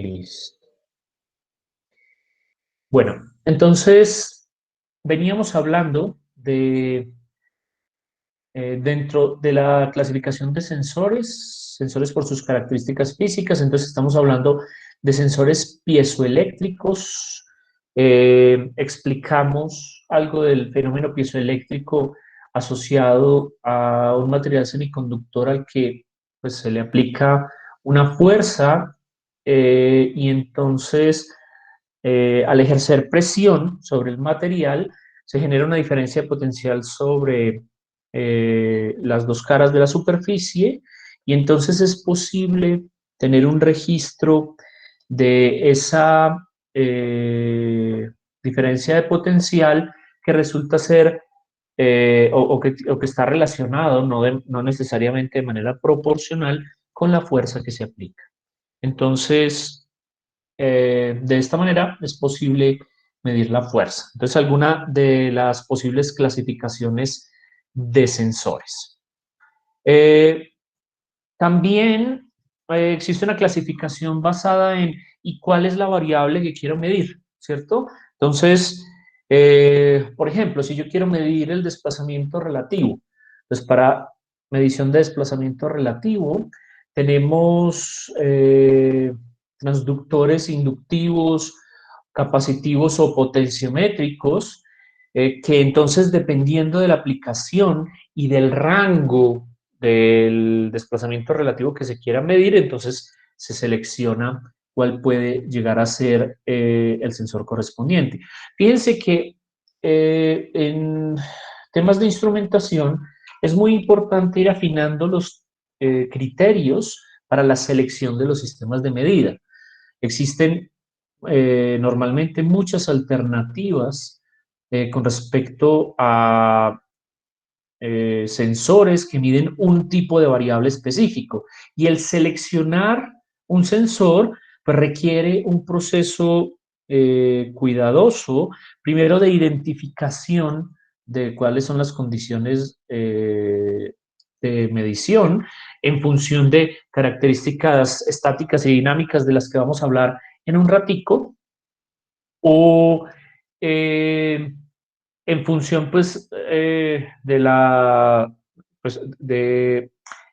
Listo. Bueno, entonces veníamos hablando de, dentro de la clasificación de sensores, sensores por sus características físicas, entonces estamos hablando de sensores piezoeléctricos, explicamos algo del fenómeno piezoeléctrico asociado a un material semiconductor al que pues, se le aplica una fuerza y entonces al ejercer presión sobre el material, se genera una diferencia potencial sobre las dos caras de la superficie y entonces es posible tener un registro de esa diferencia de potencial que resulta ser o que está relacionado, no necesariamente de manera proporcional, con la fuerza que se aplica. Entonces, de esta manera es posible medir la fuerza. Entonces, alguna de las posibles clasificaciones de sensores. Eh, También existe una clasificación basada en ¿y cuál es la variable que quiero medir? ¿Cierto? Entonces, por ejemplo, si yo quiero medir el desplazamiento relativo, pues para medición de desplazamiento relativo tenemos transductores inductivos, capacitivos o potenciométricos, que entonces dependiendo de la aplicación y del rango del desplazamiento relativo que se quiera medir, entonces se selecciona cuál puede llegar a ser el sensor correspondiente. Fíjense que en temas de instrumentación es muy importante ir afinando los criterios para la selección de los sistemas de medida. Existen normalmente muchas alternativas con respecto a sensores que miden un tipo de variable específico. Y el seleccionar un sensor pues, requiere un proceso cuidadoso, primero de identificación de cuáles son las condiciones de medición en función de características estáticas y dinámicas de las que vamos a hablar en un ratico, o en función pues de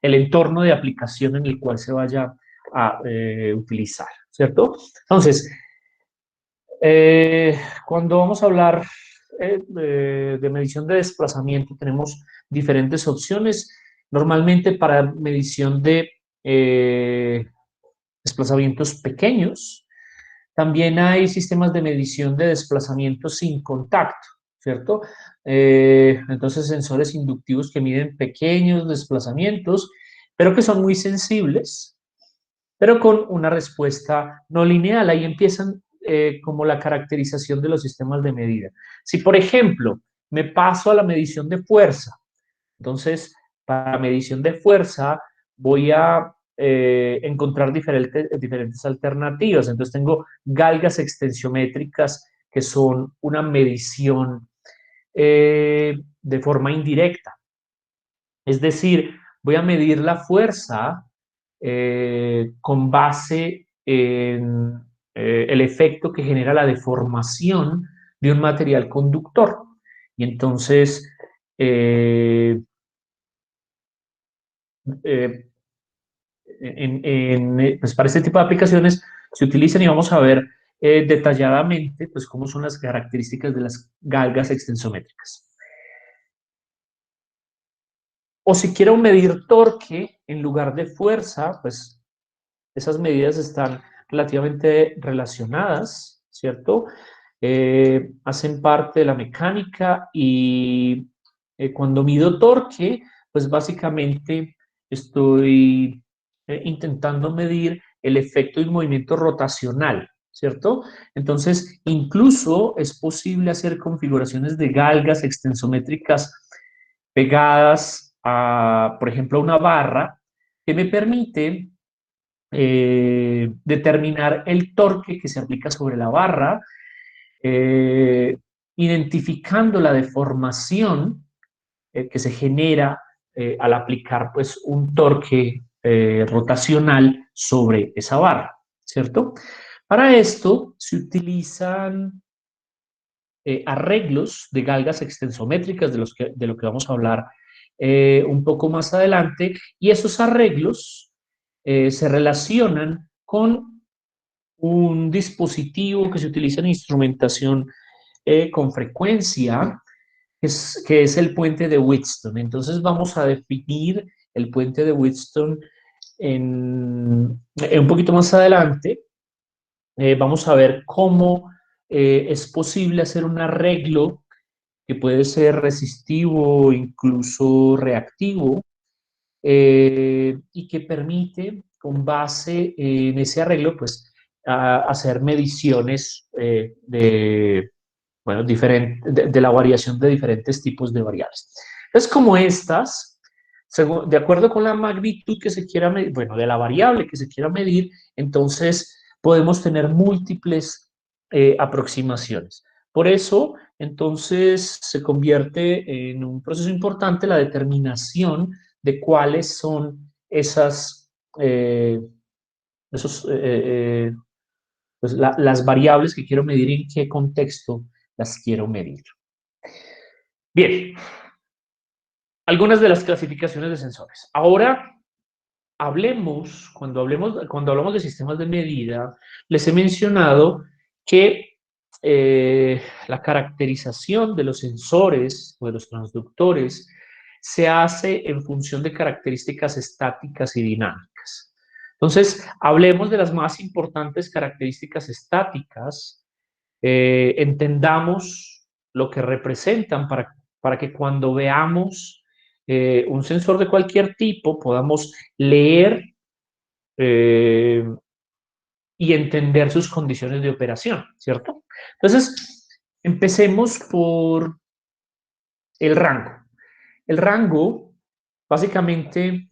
el entorno de aplicación en el cual se vaya a utilizar, ¿cierto? Entonces, cuando vamos a hablar de medición de desplazamiento, tenemos diferentes opciones. Normalmente para medición de desplazamientos pequeños, también hay sistemas de medición de desplazamiento sin contacto, ¿cierto? Entonces, sensores inductivos que miden pequeños desplazamientos, pero que son muy sensibles, pero con una respuesta no lineal. Ahí empiezan como la caracterización de los sistemas de medida. Si, por ejemplo, me paso a la medición de fuerza, entonces, para medición de fuerza voy a encontrar diferentes alternativas. Entonces, tengo galgas extensiométricas que son una medición de forma indirecta. Es decir, voy a medir la fuerza con base en el efecto que genera la deformación de un material conductor. Y entonces, eh, pues para este tipo de aplicaciones se utilizan y vamos a ver detalladamente pues, cómo son las características de las galgas extensométricas. O si quiero medir torque en lugar de fuerza, pues esas medidas están relativamente relacionadas, ¿cierto? Hacen parte de la mecánica y cuando mido torque, pues básicamente estoy intentando medir el efecto de un movimiento rotacional, ¿cierto? Entonces, incluso es posible hacer configuraciones de galgas extensométricas pegadas a, por ejemplo, a una barra que me permite determinar el torque que se aplica sobre la barra, eh, identificando la deformación que se genera al aplicar pues, un torque rotacional sobre esa barra. ¿cierto? Para esto se utilizan arreglos de galgas extensométricas, de lo que vamos a hablar un poco más adelante, y esos arreglos se relacionan con un dispositivo que se utiliza en instrumentación con frecuencia, que es el puente de Wheatstone. Entonces vamos a definir el puente de Wheatstone en un poquito más adelante. Vamos a ver cómo es posible hacer un arreglo que puede ser resistivo, incluso reactivo, y que permite, con base en ese arreglo, pues, hacer mediciones bueno, de la variación de diferentes tipos de variables. Entonces, como estas, de acuerdo con la magnitud que se quiera medir, bueno, de la variable que se quiera medir, entonces podemos tener múltiples aproximaciones. Por eso, entonces, se convierte en un proceso importante la determinación de cuáles son eh, esos, pues las variables que quiero medir y en qué contexto las quiero medir. Bien, algunas de las clasificaciones de sensores. Ahora cuando hablamos de sistemas de medida, les he mencionado que la caracterización de los sensores o de los transductores se hace en función de características estáticas y dinámicas. Entonces, hablemos de las más importantes características estáticas, entendamos lo que representan para que cuando veamos un sensor de cualquier tipo podamos leer eh, y entender sus condiciones de operación, ¿cierto? Entonces, empecemos por el rango. El rango, básicamente,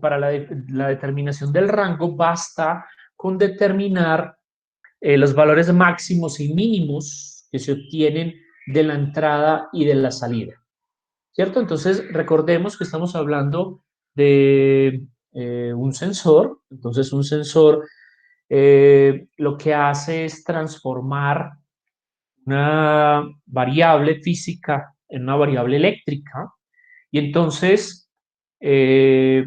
para la determinación del rango, basta con determinar los valores máximos y mínimos que se obtienen de la entrada y de la salida, ¿cierto? Entonces, recordemos que estamos hablando de un sensor. Entonces, un sensor lo que hace es transformar una variable física en una variable eléctrica. Y entonces, eh,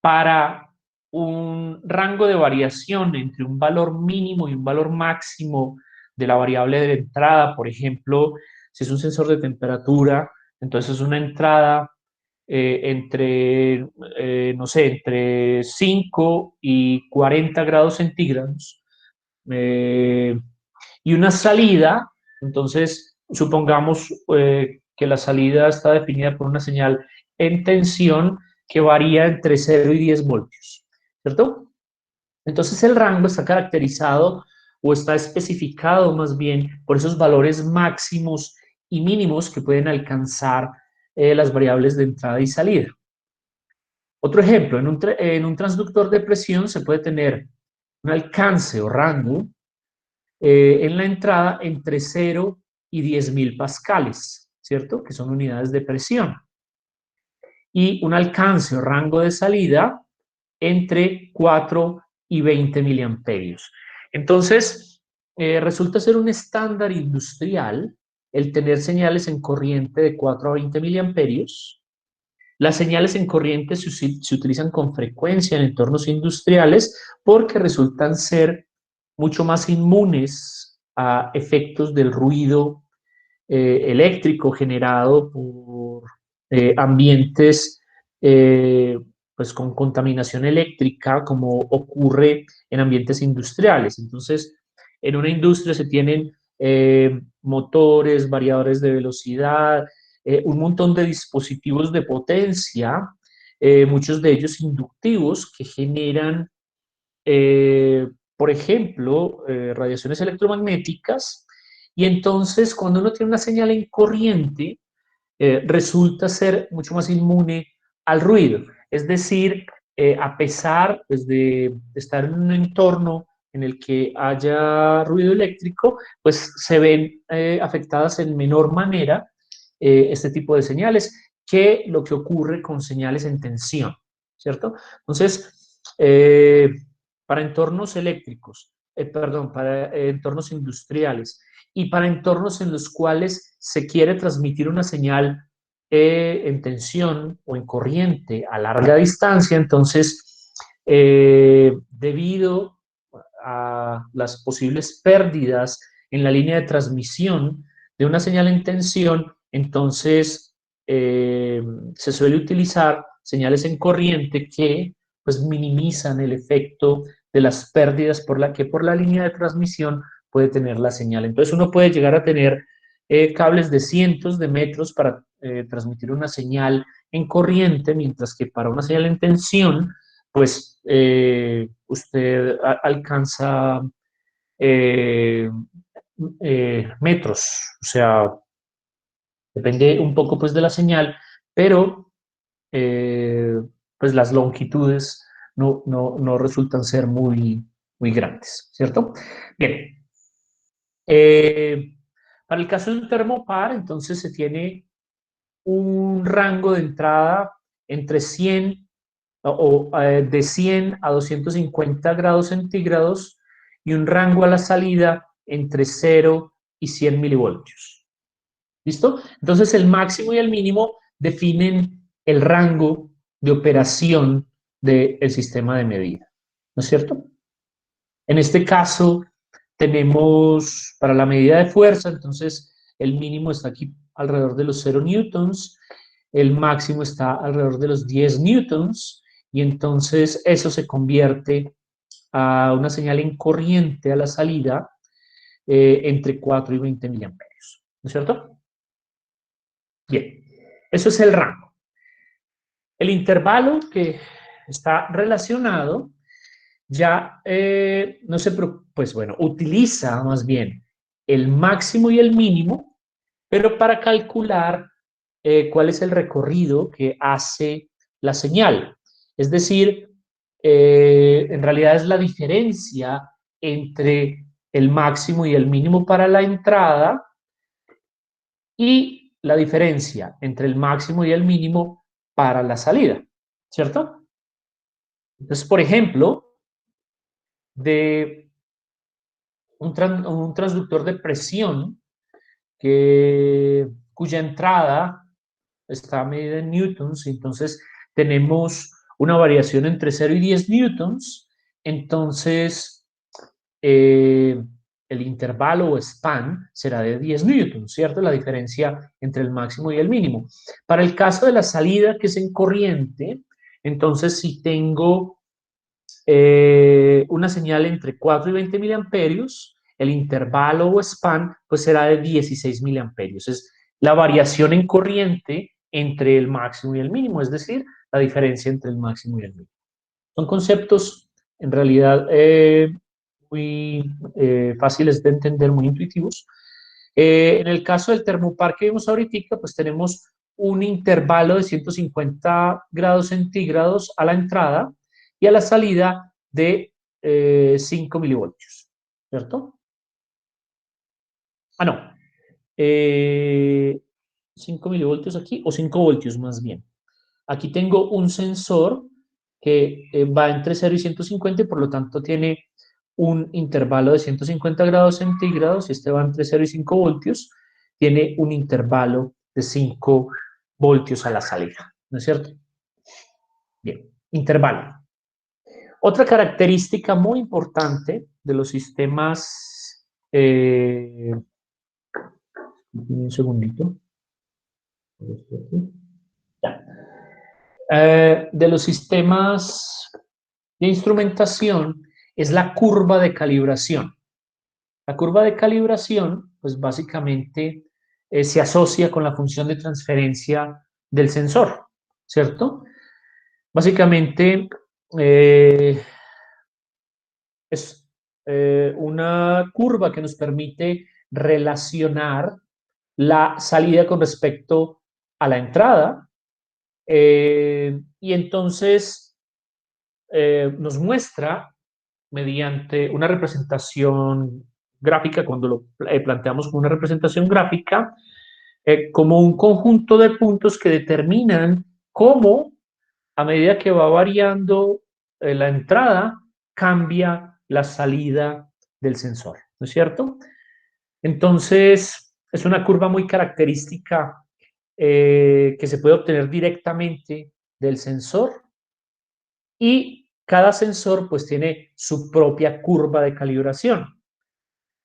para un rango de variación entre un valor mínimo y un valor máximo de la variable de entrada, por ejemplo, si es un sensor de temperatura, entonces una entrada no sé, entre 5 y 40 grados centígrados, eh, y una salida, entonces supongamos que la salida está definida por una señal en tensión que varía entre 0 y 10 voltios, ¿cierto? Entonces el rango está caracterizado o está especificado más bien por esos valores máximos y mínimos que pueden alcanzar las variables de entrada y salida. Otro ejemplo, en un transductor de presión se puede tener un alcance o rango en la entrada entre 0 y 10.000 pascales, ¿cierto? Que son unidades de presión. Y un alcance o rango de salida entre 4 y 20 miliamperios. Entonces, resulta ser un estándar industrial el tener señales en corriente de 4 a 20 miliamperios. Las señales en corriente se utilizan con frecuencia en entornos industriales porque resultan ser mucho más inmunes a efectos del ruido eléctrico generado por ambientes pues con contaminación eléctrica, como ocurre en ambientes industriales. Entonces, en una industria se tienen motores, variadores de velocidad, un montón de dispositivos de potencia, muchos de ellos inductivos, que generan, por ejemplo, radiaciones electromagnéticas. Y entonces, cuando uno tiene una señal en corriente, resulta ser mucho más inmune al ruido. Es decir, a pesar pues, de estar en un entorno en el que haya ruido eléctrico, pues se ven afectadas en menor manera este tipo de señales que lo que ocurre con señales en tensión. ¿cierto? Entonces, para entornos eléctricos, perdón, para entornos industriales y para entornos en los cuales se quiere transmitir una señal en tensión o en corriente a larga distancia, entonces, debido a las posibles pérdidas en la línea de transmisión de una señal en tensión, entonces se suele utilizar señales en corriente que pues minimizan el efecto de las pérdidas por la línea de transmisión puede tener la señal. Entonces uno puede llegar a tener cables de cientos de metros para transmitir una señal en corriente, mientras que para una señal en tensión, pues usted alcanza eh, metros, o sea, depende un poco pues de la señal, pero pues las longitudes no resultan ser muy grandes, ¿cierto? Bien, eh, para el caso de un termopar, entonces se tiene un rango de entrada entre 100 de 100 a 250 grados centígrados y un rango a la salida entre 0 y 100 milivoltios. ¿Listo? Entonces el máximo y el mínimo definen el rango de operación del sistema de medida. ¿No es cierto? En este caso tenemos para la medida de fuerza, entonces el mínimo está aquí alrededor de los 0 newtons, el máximo está alrededor de los 10 newtons, y entonces eso se convierte a una señal en corriente a la salida entre 4 y 20 miliamperios. ¿No es cierto? Bien, eso es el rango. El intervalo que está relacionado ya no se, pues bueno, utiliza más bien el máximo y el mínimo, pero para calcular cuál es el recorrido que hace la señal. Es decir, en realidad es la diferencia entre el máximo y el mínimo para la entrada y la diferencia entre el máximo y el mínimo para la salida, ¿cierto? Entonces, por ejemplo, de un transductor de presión cuya entrada está medida en newtons, entonces tenemos una variación entre 0 y 10 newtons, entonces el intervalo o span será de 10 newtons, ¿cierto? La diferencia entre el máximo y el mínimo. Para el caso de la salida, que es en corriente, entonces si tengo una señal entre 4 y 20 miliamperios, el intervalo o span pues será de 16 miliamperios. Es la variación en corriente entre el máximo y el mínimo, es decir, la diferencia entre el máximo y el mínimo. Son conceptos en realidad muy fáciles de entender, muy intuitivos. En el caso del termopar que vimos ahorita, pues tenemos un intervalo de 150 grados centígrados a la entrada y a la salida de 5 milivoltios, ¿cierto? Ah, no. 5 milivoltios aquí, o 5 voltios más bien. Aquí tengo un sensor que va entre 0 y 150 y por lo tanto tiene un intervalo de 150 grados centígrados, y este va entre 0 y 5 voltios, tiene un intervalo de 5 voltios a la salida, ¿no es cierto? Bien, intervalo. Otra característica muy importante de los sistemas, un segundito, ya. De los sistemas de instrumentación es la curva de calibración. La curva de calibración, pues básicamente se asocia con la función de transferencia del sensor, ¿cierto? Básicamente es una curva que nos permite relacionar la salida con respecto a la entrada, y entonces nos muestra mediante una representación gráfica, cuando lo planteamos como una representación gráfica, como un conjunto de puntos que determinan cómo a medida que va variando la entrada, cambia la salida del sensor, ¿no es cierto? Entonces, es una curva muy característica que se puede obtener directamente del sensor y cada sensor pues tiene su propia curva de calibración.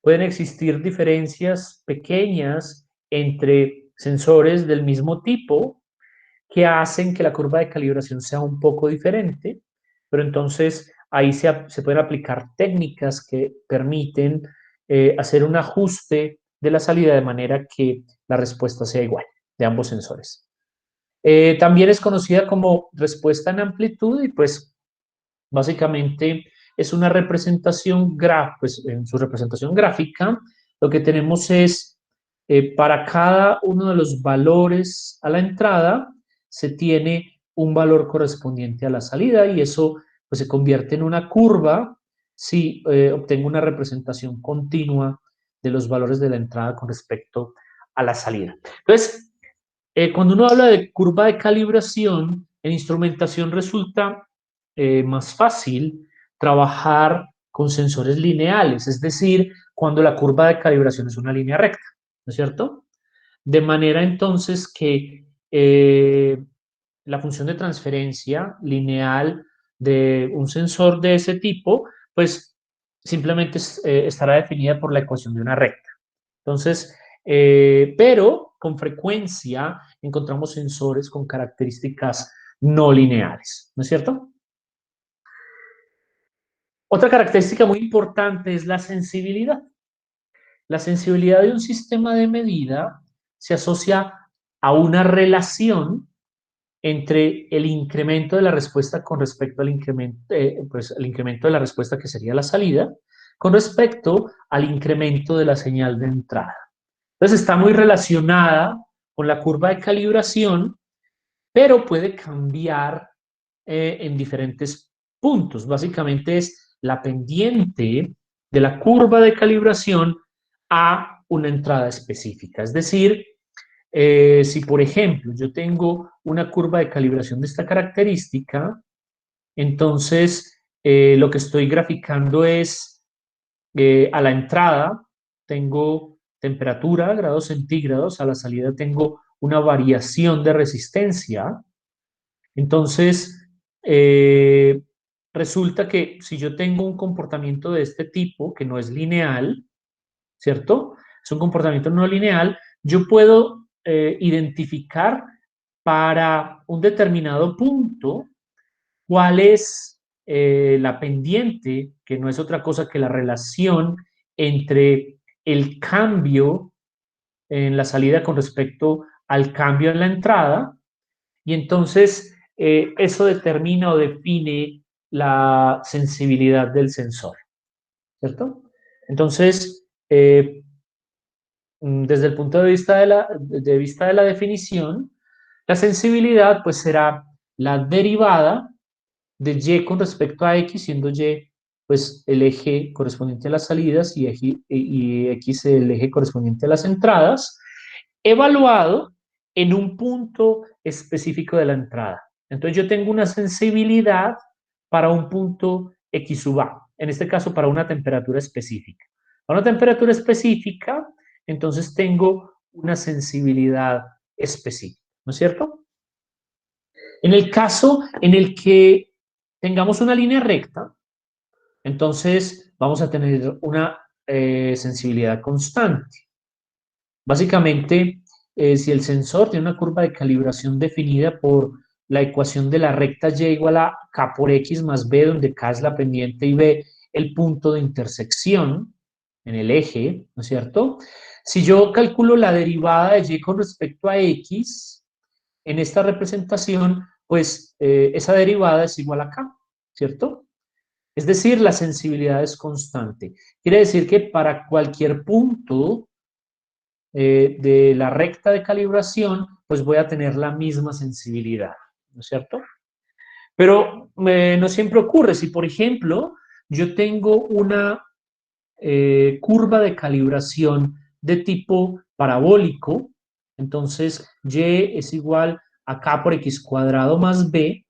Pueden existir diferencias pequeñas entre sensores del mismo tipo que hacen que la curva de calibración sea un poco diferente, pero entonces ahí se pueden aplicar técnicas que permiten hacer un ajuste de la salida de manera que la respuesta sea igual de ambos sensores. También es conocida como respuesta en amplitud y pues básicamente es una representación pues en su representación gráfica lo que tenemos es para cada uno de los valores a la entrada se tiene un valor correspondiente a la salida y eso pues se convierte en una curva si obtengo una representación continua de los valores de la entrada con respecto a la salida. Entonces, cuando uno habla de curva de calibración, en instrumentación resulta más fácil trabajar con sensores lineales, es decir, cuando la curva de calibración es una línea recta, ¿no es cierto? De manera entonces que la función de transferencia lineal de un sensor de ese tipo, pues simplemente estará definida por la ecuación de una recta. Entonces, pero con frecuencia encontramos sensores con características no lineales, ¿no es cierto? Otra característica muy importante es la sensibilidad. La sensibilidad de un sistema de medida se asocia a una relación entre el incremento de la respuesta con respecto al incremento, pues, el incremento de la respuesta que sería la salida, con respecto al incremento de la señal de entrada. Entonces está muy relacionada con la curva de calibración, pero puede cambiar en diferentes puntos. Básicamente es la pendiente de la curva de calibración a una entrada específica. Es decir, si por ejemplo yo tengo una curva de calibración de esta característica, entonces lo que estoy graficando es a la entrada tengo temperatura, grados centígrados, a la salida tengo una variación de resistencia. Entonces, resulta que si yo tengo un comportamiento de este tipo, que no es lineal, ¿cierto? Es un comportamiento no lineal, yo puedo identificar para un determinado punto cuál es la pendiente, que no es otra cosa que la relación entre el cambio en la salida con respecto al cambio en la entrada, y entonces eso determina o define la sensibilidad del sensor, ¿cierto? Entonces, desde el punto de vista de la definición, la sensibilidad pues será la derivada de y con respecto a x, siendo y pues el eje correspondiente a las salidas y x el eje correspondiente a las entradas, evaluado en un punto específico de la entrada. Entonces yo tengo una sensibilidad para un punto x sub a, en este caso para una temperatura específica. Para una temperatura específica, entonces tengo una sensibilidad específica, ¿no es cierto? En el caso en el que tengamos una línea recta, entonces vamos a tener una sensibilidad constante. Básicamente, si el sensor tiene una curva de calibración definida por la ecuación de la recta y igual a k por x más b, donde k es la pendiente y b el punto de intersección en el eje, ¿no es cierto? Si yo calculo la derivada de y con respecto a x en esta representación, pues esa derivada es igual a k, ¿cierto? Es decir, la sensibilidad es constante. Quiere decir que para cualquier punto de la recta de calibración, pues voy a tener la misma sensibilidad, ¿no es cierto? Pero no siempre ocurre. Si, por ejemplo, yo tengo una curva de calibración de tipo parabólico, entonces y es igual a k por x cuadrado más b,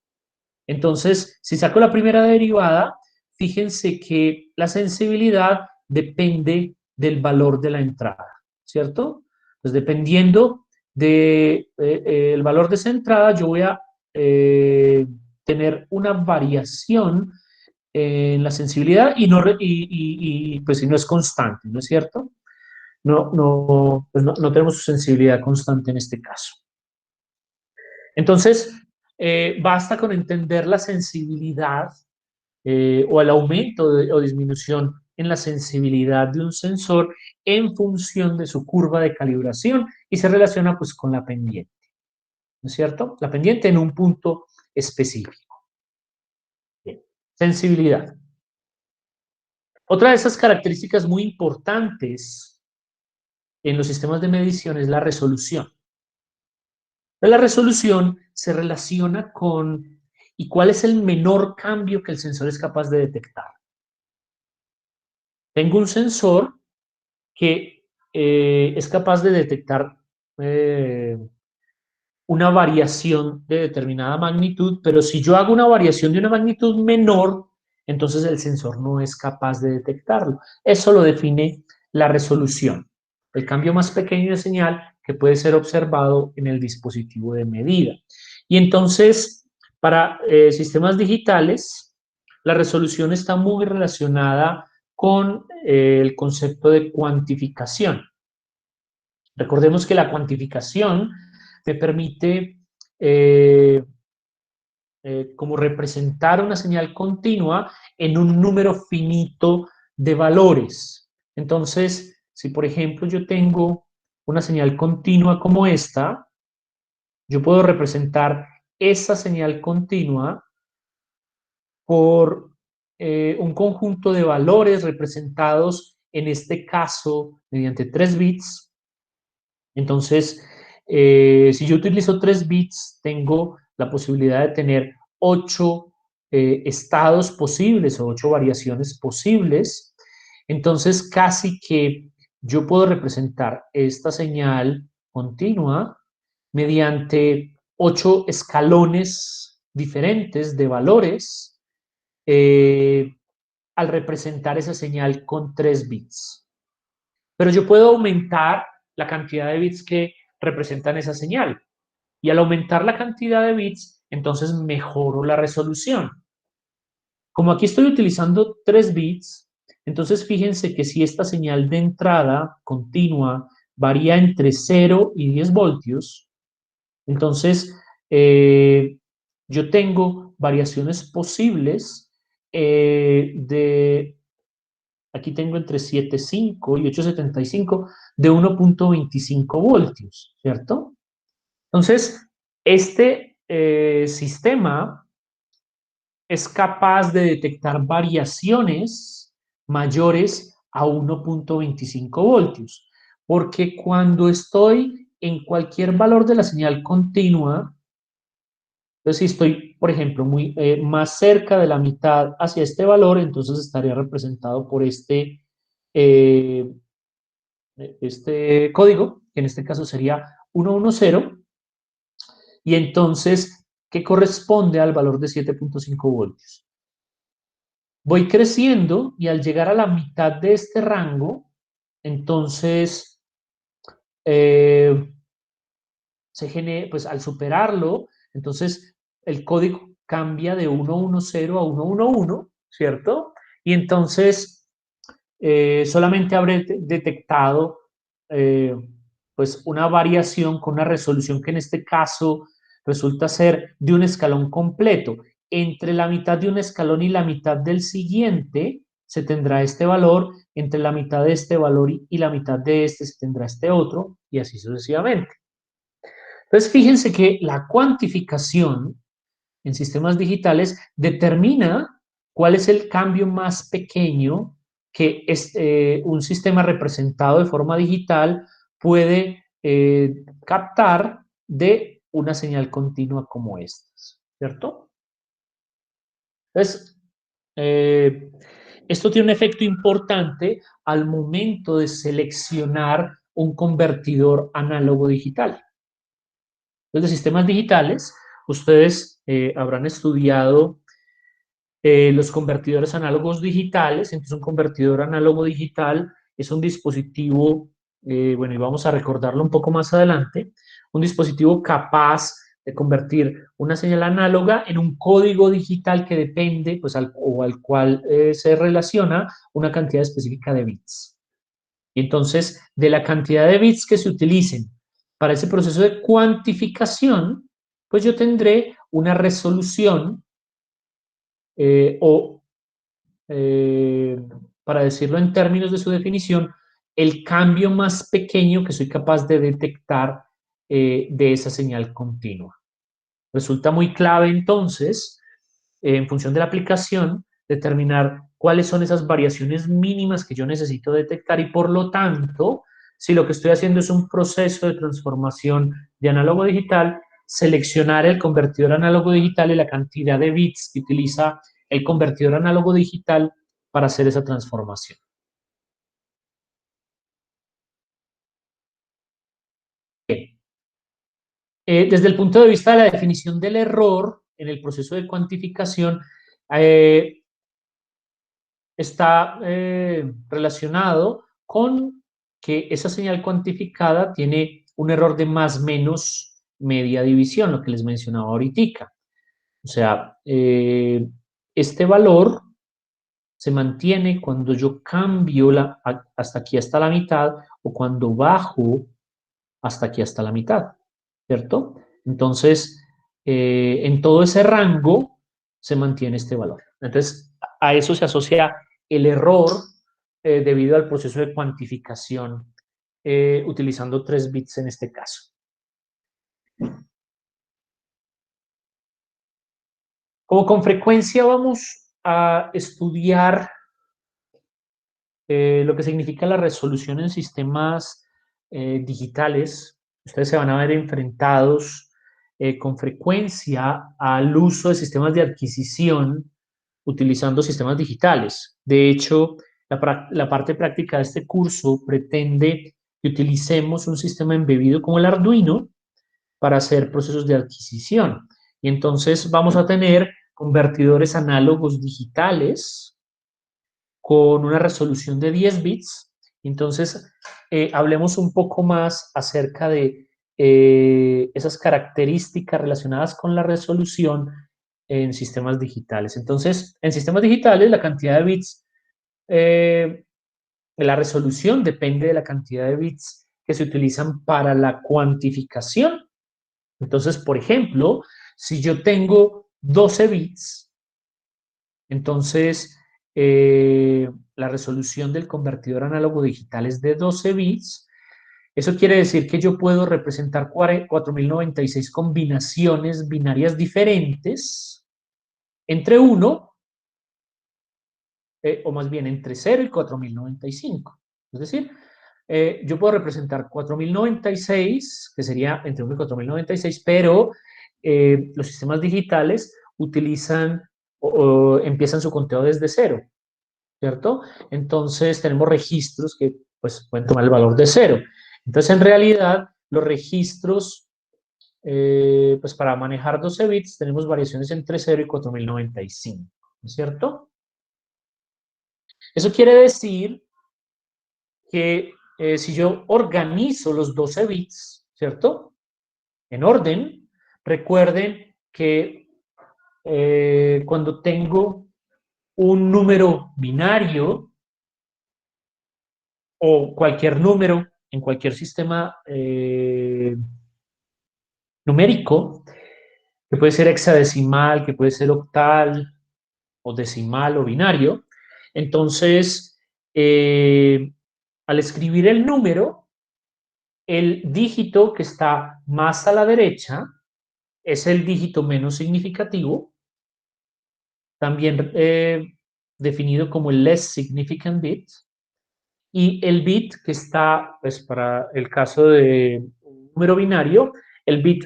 Entonces, si saco la primera derivada, fíjense que la sensibilidad depende del valor de la entrada, ¿cierto? Pues dependiendo del valor de esa entrada, yo voy a eh, tener una variación en la sensibilidad y pues si no es constante, ¿no es cierto? No tenemos sensibilidad constante en este caso. Entonces, basta con entender la sensibilidad o el aumento o disminución en la sensibilidad de un sensor en función de su curva de calibración y se relaciona pues con la pendiente, ¿no es cierto? La pendiente en un punto específico. Bien. Sensibilidad. Otra de esas características muy importantes en los sistemas de medición es la resolución. La resolución se relaciona con ¿y cuál es el menor cambio que el sensor es capaz de detectar? Tengo un sensor que es capaz de detectar eh, una variación de determinada magnitud, pero si yo hago una variación de una magnitud menor, entonces el sensor no es capaz de detectarlo. Eso lo define la resolución, el cambio más pequeño de señal que puede ser observado en el dispositivo de medida. Y entonces, para sistemas digitales, la resolución está muy relacionada con el concepto de cuantificación. Recordemos que la cuantificación te permite como representar una señal continua en un número finito de valores. Entonces, si por ejemplo yo tengo una señal continua como esta, yo puedo representar esa señal continua por un conjunto de valores representados, en este caso, mediante 3 bits. Entonces, si yo utilizo 3 bits, tengo la posibilidad de tener 8 estados posibles o 8 variaciones posibles. Entonces, casi que yo puedo representar esta señal continua mediante 8 escalones diferentes de valores al representar esa señal con 3 bits. Pero yo puedo aumentar la cantidad de bits que representan esa señal. Y al aumentar la cantidad de bits, entonces mejoro la resolución. Como aquí estoy utilizando 3 bits, entonces fíjense que si esta señal de entrada continua varía entre 0 y 10 voltios, entonces yo tengo variaciones posibles aquí tengo entre 7.5 y 8.75 de 1.25 voltios, ¿cierto? Entonces, este sistema es capaz de detectar variaciones mayores a 1.25 voltios, porque cuando estoy en cualquier valor de la señal continua, entonces si estoy, por ejemplo, más cerca de la mitad hacia este valor, entonces estaría representado por eh, este código, que en este caso sería 110, y entonces, ¿qué corresponde al valor de 7.5 voltios? Voy creciendo y al llegar a la mitad de este rango, entonces, eh, pues al superarlo, entonces el código cambia de 110 a 111, ¿cierto? Y entonces solamente habré detectado eh, pues una variación con una resolución que en este caso resulta ser de un escalón completo. Entre la mitad de un escalón y la mitad del siguiente se tendrá este valor, entre la mitad de este valor y la mitad de este se tendrá este otro, y así sucesivamente. Entonces, fíjense que la cuantificación en sistemas digitales determina cuál es el cambio más pequeño que un sistema representado de forma digital puede captar de una señal continua como esta, ¿cierto? Entonces, eh, esto tiene un efecto importante al momento de seleccionar un convertidor análogo digital. Entonces, de sistemas digitales, ustedes habrán estudiado los convertidores análogos digitales. Entonces, un convertidor análogo digital es un dispositivo, bueno, y vamos a recordarlo un poco más adelante, un dispositivo capaz de convertir una señal análoga en un código digital que depende, pues, al cual se relaciona una cantidad específica de bits. Y entonces, de la cantidad de bits que se utilicen para ese proceso de cuantificación, pues yo tendré una resolución o eh, para decirlo en términos de su definición, el cambio más pequeño que soy capaz de detectar de esa señal continua. Resulta muy clave entonces, en función de la aplicación, determinar cuáles son esas variaciones mínimas que yo necesito detectar y por lo tanto, si lo que estoy haciendo es un proceso de transformación de análogo a digital, seleccionar el convertidor análogo a digital y la cantidad de bits que utiliza el convertidor análogo a digital para hacer esa transformación. Bien. Desde el punto de vista de la definición del error en el proceso de cuantificación, eh, está relacionado con que esa señal cuantificada tiene un error de más menos media división, lo que les mencionaba ahorita. O sea, este valor se mantiene cuando yo cambio hasta aquí hasta la mitad o cuando bajo hasta aquí hasta la mitad, ¿cierto? Entonces, en todo ese rango se mantiene este valor. Entonces, a eso se asocia el error debido al proceso de cuantificación utilizando 3 bits en este caso. Como con frecuencia vamos a estudiar lo que significa la resolución en sistemas digitales. Ustedes se van a ver enfrentados con frecuencia al uso de sistemas de adquisición utilizando sistemas digitales. De hecho, la parte práctica de este curso pretende que utilicemos un sistema embebido como el Arduino para hacer procesos de adquisición. Y entonces vamos a tener convertidores análogos digitales con una resolución de 10 bits. Entonces, hablemos un poco más acerca de esas características relacionadas con la resolución en sistemas digitales. Entonces, en sistemas digitales, la cantidad de bits, eh, la resolución depende de la cantidad de bits que se utilizan para la cuantificación. Entonces, por ejemplo, si yo tengo 12 bits, entonces, la resolución del convertidor análogo digital es de 12 bits. Eso quiere decir que yo puedo representar 4096 combinaciones binarias diferentes entre 1, o más bien entre 0 y 4095. Es decir, yo puedo representar 4096, que sería entre 1 y 4096, pero los sistemas digitales utilizan o empiezan su conteo desde 0. ¿Cierto? Entonces tenemos registros que pues, pueden tomar el valor de 0. Entonces, en realidad, los registros, pues para manejar 12 bits, tenemos variaciones entre 0 y 4095, ¿no es cierto? Eso quiere decir que si yo organizo los 12 bits, ¿cierto? En orden, recuerden que cuando tengo un número binario, o cualquier número en cualquier sistema numérico, que puede ser hexadecimal, que puede ser octal, o decimal, o binario. Entonces, al escribir el número, el dígito que está más a la derecha es el dígito menos significativo, también definido como el less significant bit. Y el bit que está, pues para el caso de un número binario, el bit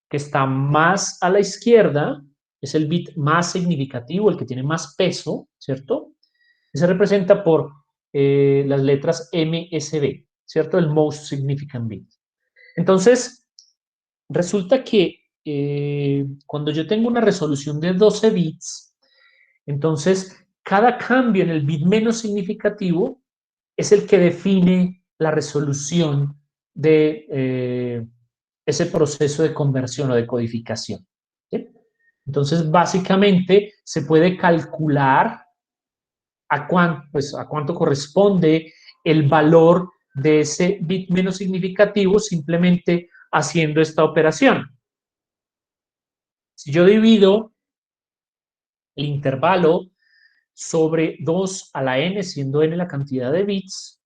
que está más a la izquierda es el bit más significativo, el que tiene más peso, ¿cierto? Se representa por las letras MSB, ¿cierto? El most significant bit. Entonces, resulta que cuando yo tengo una resolución de 12 bits, entonces cada cambio en el bit menos significativo es el que define la resolución de ese proceso de conversión o de codificación. ¿Sí? Entonces, básicamente, se puede calcular a cuánto corresponde el valor de ese bit menos significativo simplemente haciendo esta operación. Si yo divido el intervalo sobre 2 a la n, siendo n la cantidad de bits,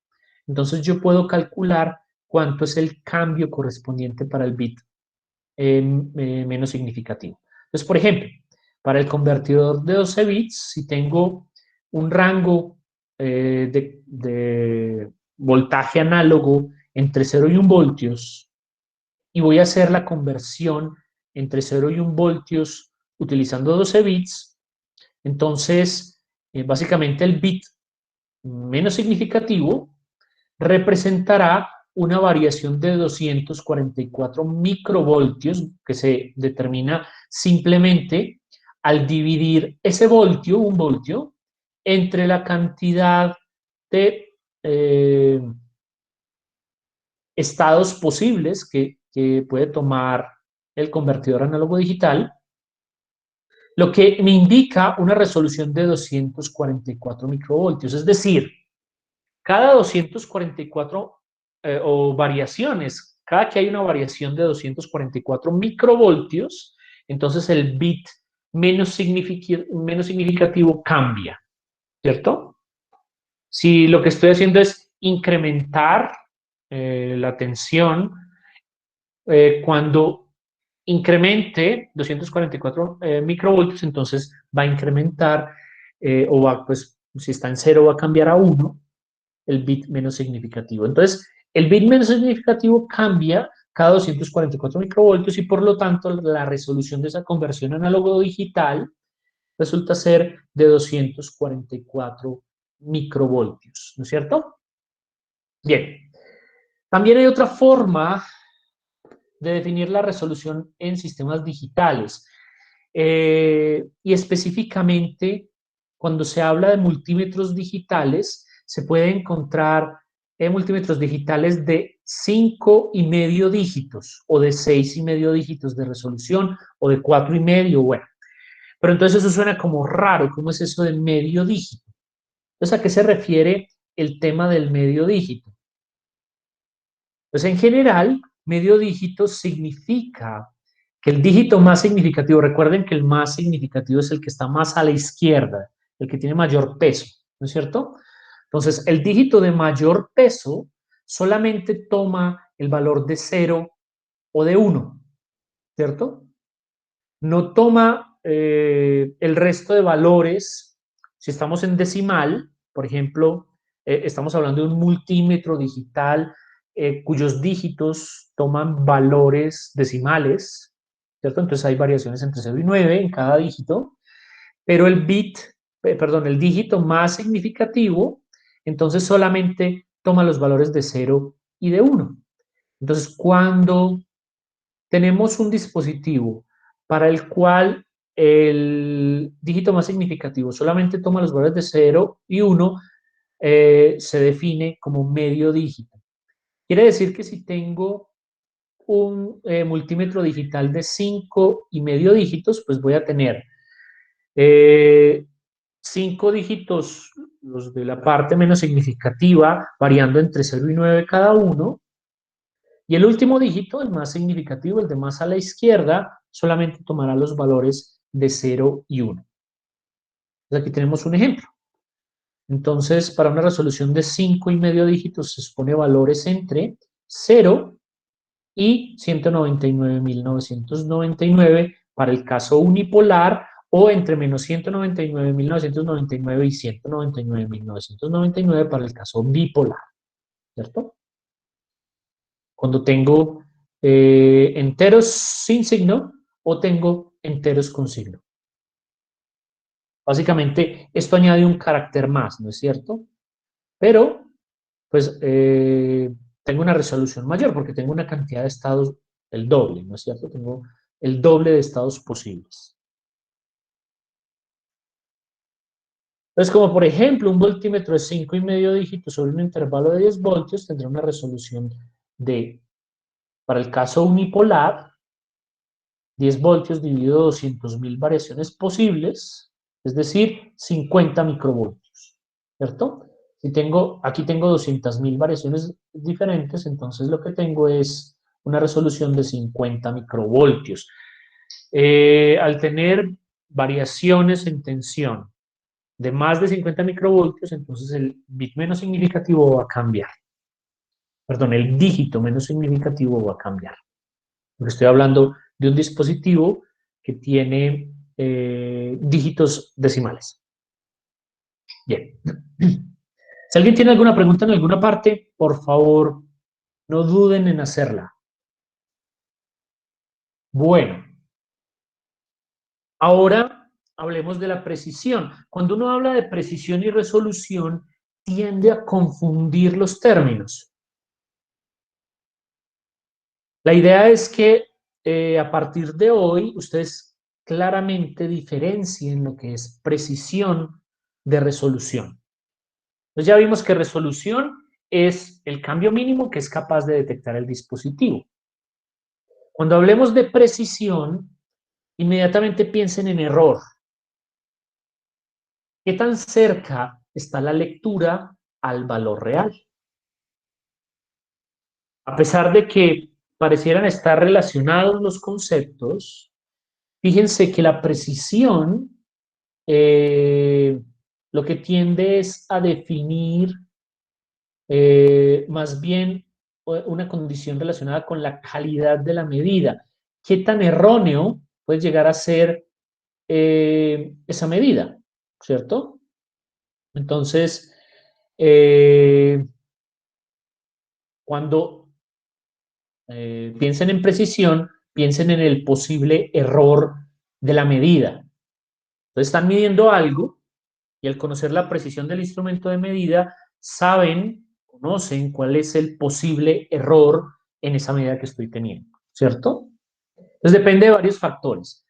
entonces yo puedo calcular cuánto es el cambio correspondiente para el bit menos significativo. Entonces, por ejemplo, para el convertidor de 12 bits, si tengo un rango de voltaje análogo entre 0 y 1 voltios y voy a hacer la conversión entre 0 y 1 voltios utilizando 12 bits, entonces básicamente el bit menos significativo representará una variación de 244 microvoltios que se determina simplemente al dividir ese voltio, un voltio, entre la cantidad de estados posibles que puede tomar el convertidor análogo digital, lo que me indica una resolución de 244 microvoltios. Es decir, cada 244 o variaciones, cada que hay una variación de 244 microvoltios, entonces el bit menos significativo cambia, ¿cierto? Si lo que estoy haciendo es incrementar la tensión, cuando incremente 244 microvoltios, entonces va a incrementar o va, pues, si está en 0 va a cambiar a 1 el bit menos significativo. Entonces, el bit menos significativo cambia cada 244 microvoltios y por lo tanto la resolución de esa conversión análogo digital resulta ser de 244 microvoltios, ¿no es cierto? Bien, también hay otra forma de definir la resolución en sistemas digitales y específicamente cuando se habla de multímetros digitales se puede encontrar multímetros digitales de 5,5 dígitos o de 6,5 dígitos de resolución o de 4,5, bueno. Pero entonces eso suena como raro, ¿cómo es eso del medio dígito? Entonces, ¿a qué se refiere el tema del medio dígito? Pues en general, medio dígito significa que el dígito más significativo, recuerden que el más significativo es el que está más a la izquierda, el que tiene mayor peso, ¿no es cierto? Entonces, el dígito de mayor peso solamente toma el valor de 0 o de 1, ¿cierto? No toma el resto de valores. Si estamos en decimal, por ejemplo, estamos hablando de un multímetro digital cuyos dígitos toman valores decimales, ¿cierto? Entonces hay variaciones entre 0 y 9 en cada dígito, pero el dígito más significativo, entonces solamente toma los valores de 0 y de 1. Entonces, cuando tenemos un dispositivo para el cual el dígito más significativo solamente toma los valores de 0 y 1, se define como medio dígito. Quiere decir que si tengo un multímetro digital de 5,5 dígitos, pues voy a tener 5 dígitos, los de la parte menos significativa, variando entre 0 y 9 cada uno, y el último dígito, el más significativo, el de más a la izquierda, solamente tomará los valores de 0 y 1. Entonces aquí tenemos un ejemplo. Entonces, para una resolución de 5,5 dígitos se expone valores entre 0 y 199.999 para el caso unipolar o entre menos 199.999 y 199.999 para el caso bipolar, ¿cierto? Cuando tengo enteros sin signo o tengo enteros con signo. Básicamente, esto añade un carácter más, ¿no es cierto? Pero, pues, tengo una resolución mayor porque tengo una cantidad de estados el doble, ¿no es cierto? Tengo el doble de estados posibles. Entonces, como por ejemplo, un voltímetro de 5,5 dígitos sobre un intervalo de 10 voltios tendrá una resolución de, para el caso unipolar, 10 voltios dividido 200.000 variaciones posibles, es decir, 50 microvoltios, ¿cierto? Si tengo, aquí tengo 200.000 variaciones diferentes, entonces lo que tengo es una resolución de 50 microvoltios. Al tener variaciones en tensión de más de 50 microvoltios, entonces el bit menos significativo va a cambiar. Perdón, el dígito menos significativo va a cambiar. Porque estoy hablando de un dispositivo que tiene dígitos decimales. Bien. Si alguien tiene alguna pregunta en alguna parte, por favor, no duden en hacerla. Bueno, ahora hablemos de la precisión. Cuando uno habla de precisión y resolución, tiende a confundir los términos. La idea es que a partir de hoy ustedes claramente diferencien lo que es precisión de resolución. Entonces ya vimos que resolución es el cambio mínimo que es capaz de detectar el dispositivo. Cuando hablemos de precisión, inmediatamente piensen en error. ¿Qué tan cerca está la lectura al valor real? A pesar de que parecieran estar relacionados los conceptos, fíjense que la precisión lo que tiende es a definir más bien una condición relacionada con la calidad de la medida. ¿Qué tan erróneo puede llegar a ser esa medida? ¿Cierto? Entonces, cuando piensen en precisión, piensen en el posible error de la medida. Entonces, están midiendo algo y al conocer la precisión del instrumento de medida, conocen cuál es el posible error en esa medida que estoy teniendo, ¿cierto? Entonces depende de varios factores.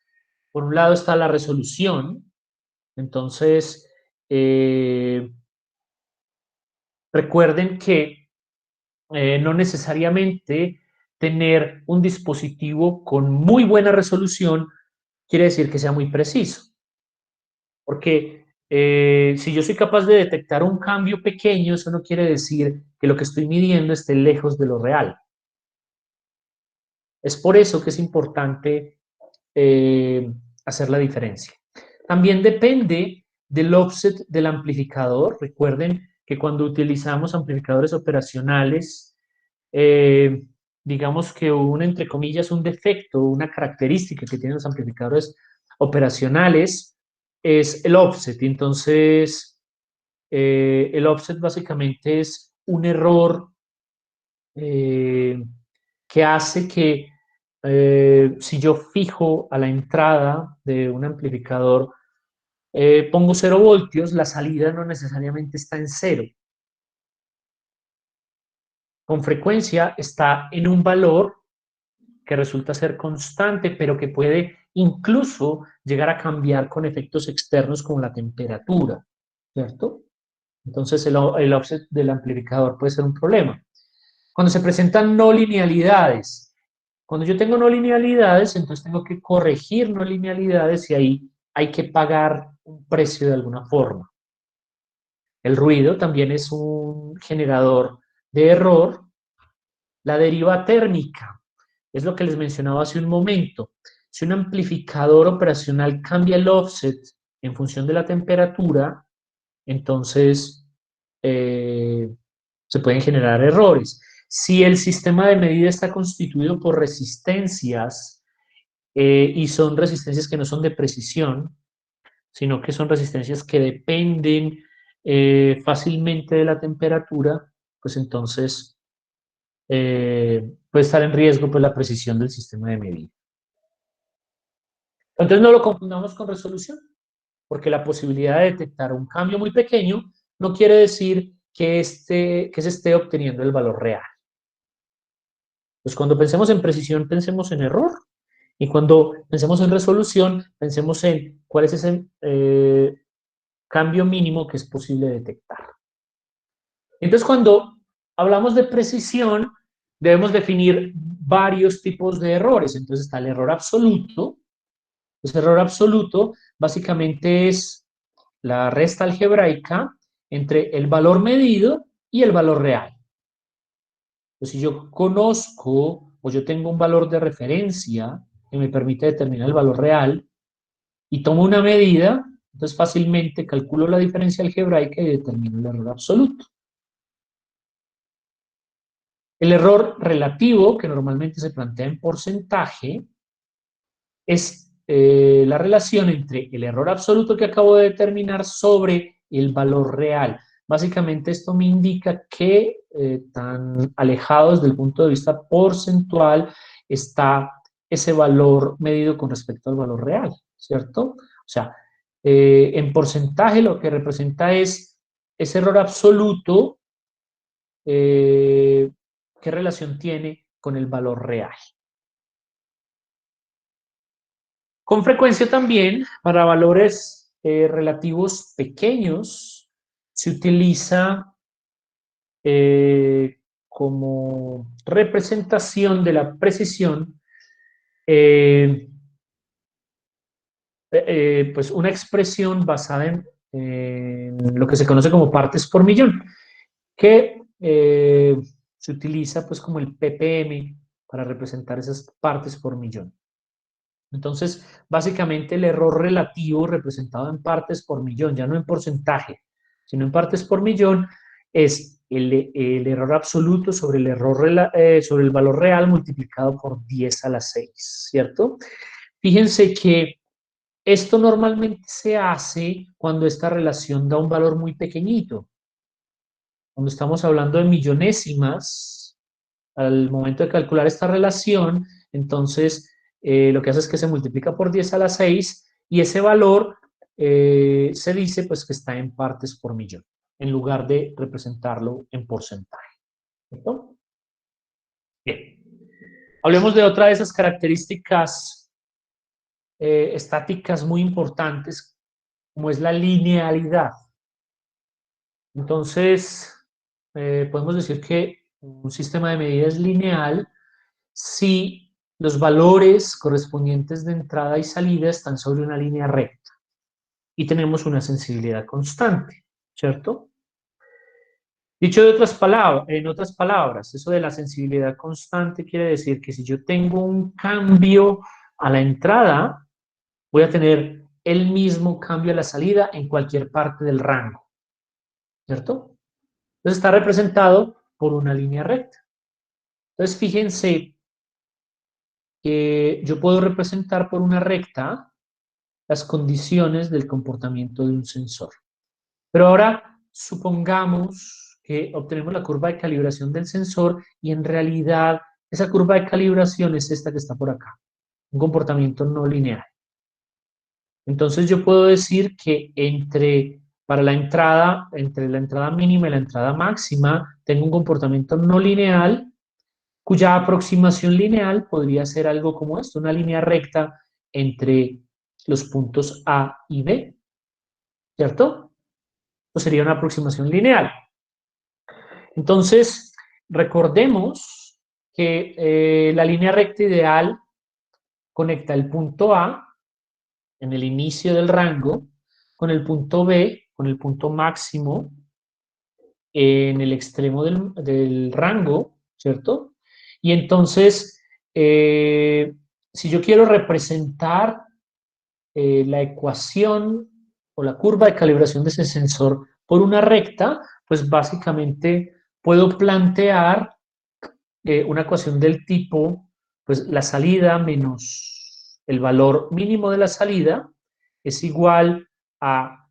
Por un lado está la resolución, entonces recuerden que no necesariamente tener un dispositivo con muy buena resolución quiere decir que sea muy preciso. Porque si yo soy capaz de detectar un cambio pequeño, eso no quiere decir que lo que estoy midiendo esté lejos de lo real. Es por eso que es importante hacer la diferencia. También depende del offset del amplificador. Recuerden que cuando utilizamos amplificadores operacionales, eh, digamos que entre comillas, un defecto, una característica que tienen los amplificadores operacionales es el offset. Entonces, el offset básicamente es un error eh, que hace que si yo fijo a la entrada de un amplificador, pongo 0 voltios, la salida no necesariamente está en 0. Con frecuencia está en un valor que resulta ser constante, pero que puede incluso llegar a cambiar con efectos externos como la temperatura, ¿cierto? Entonces el offset del amplificador puede ser un problema. Cuando se presentan no linealidades, cuando yo tengo no linealidades, entonces tengo que corregir no linealidades y ahí hay que pagar un precio de alguna forma. El ruido también es un generador de error. La deriva térmica es lo que les mencionaba hace un momento. Si un amplificador operacional cambia el offset en función de la temperatura, entonces se pueden generar errores. Si el sistema de medida está constituido por resistencias y son resistencias que no son de precisión, sino que son resistencias que dependen fácilmente de la temperatura, pues entonces puede estar en riesgo pues, la precisión del sistema de medida. Entonces no lo confundamos con resolución, porque la posibilidad de detectar un cambio muy pequeño no quiere decir que se esté obteniendo el valor real. Pues cuando pensemos en precisión, pensemos en error Y cuando pensemos en resolución, pensemos en cuál es ese cambio mínimo que es posible detectar. Entonces, cuando hablamos de precisión, debemos definir varios tipos de errores. Entonces está el error absoluto. El error absoluto básicamente es la resta algebraica entre el valor medido y el valor real. Pues si yo conozco o yo tengo un valor de referencia que me permite determinar el valor real y tomo una medida, entonces fácilmente calculo la diferencia algebraica y determino el error absoluto. El error relativo, que normalmente se plantea en porcentaje, es la relación entre el error absoluto que acabo de determinar sobre el valor real. Básicamente esto me indica qué tan alejado desde el punto de vista porcentual está ese valor medido con respecto al valor real, ¿cierto? O sea, en porcentaje lo que representa es ese error absoluto, qué relación tiene con el valor real. Con frecuencia también, para valores relativos pequeños, se utiliza como representación de la precisión eh, pues una expresión basada en lo que se conoce como partes por millón, que se utiliza pues como el ppm para representar esas partes por millón. Entonces, básicamente el error relativo representado en partes por millón, ya no en porcentaje, sino en partes por millón, es el error absoluto sobre el, sobre el valor real multiplicado por 10 a la 6, ¿cierto? Fíjense que esto normalmente se hace cuando esta relación da un valor muy pequeñito. Cuando estamos hablando de millonésimas, al momento de calcular esta relación, entonces lo que hace es que se multiplica por 10 a la 6 y ese valor se dice pues que está en partes por millón, en lugar de representarlo en porcentaje. ¿Cierto? Bien. Hablemos de otra de esas características estáticas muy importantes, como es la linealidad. Entonces, podemos decir que un sistema de medida es lineal si los valores correspondientes de entrada y salida están sobre una línea recta y tenemos una sensibilidad constante, ¿cierto? Dicho de en otras palabras, eso de la sensibilidad constante quiere decir que si yo tengo un cambio a la entrada, voy a tener el mismo cambio a la salida en cualquier parte del rango, ¿cierto? Entonces está representado por una línea recta. Entonces fíjense que yo puedo representar por una recta las condiciones del comportamiento de un sensor. Pero ahora supongamos que obtenemos la curva de calibración del sensor y en realidad esa curva de calibración es esta que está por acá, un comportamiento no lineal. Entonces yo puedo decir que para la entrada, entre la entrada mínima y la entrada máxima, tengo un comportamiento no lineal cuya aproximación lineal podría ser algo como esto, una línea recta entre los puntos A y B, ¿cierto? Pues sería una aproximación lineal. Entonces, recordemos que la línea recta ideal conecta el punto A en el inicio del rango con el punto B, con el punto máximo en el extremo del rango, ¿cierto? Y entonces, si yo quiero representar la ecuación o la curva de calibración de ese sensor por una recta, pues básicamente puedo plantear una ecuación del tipo, pues la salida menos el valor mínimo de la salida es igual a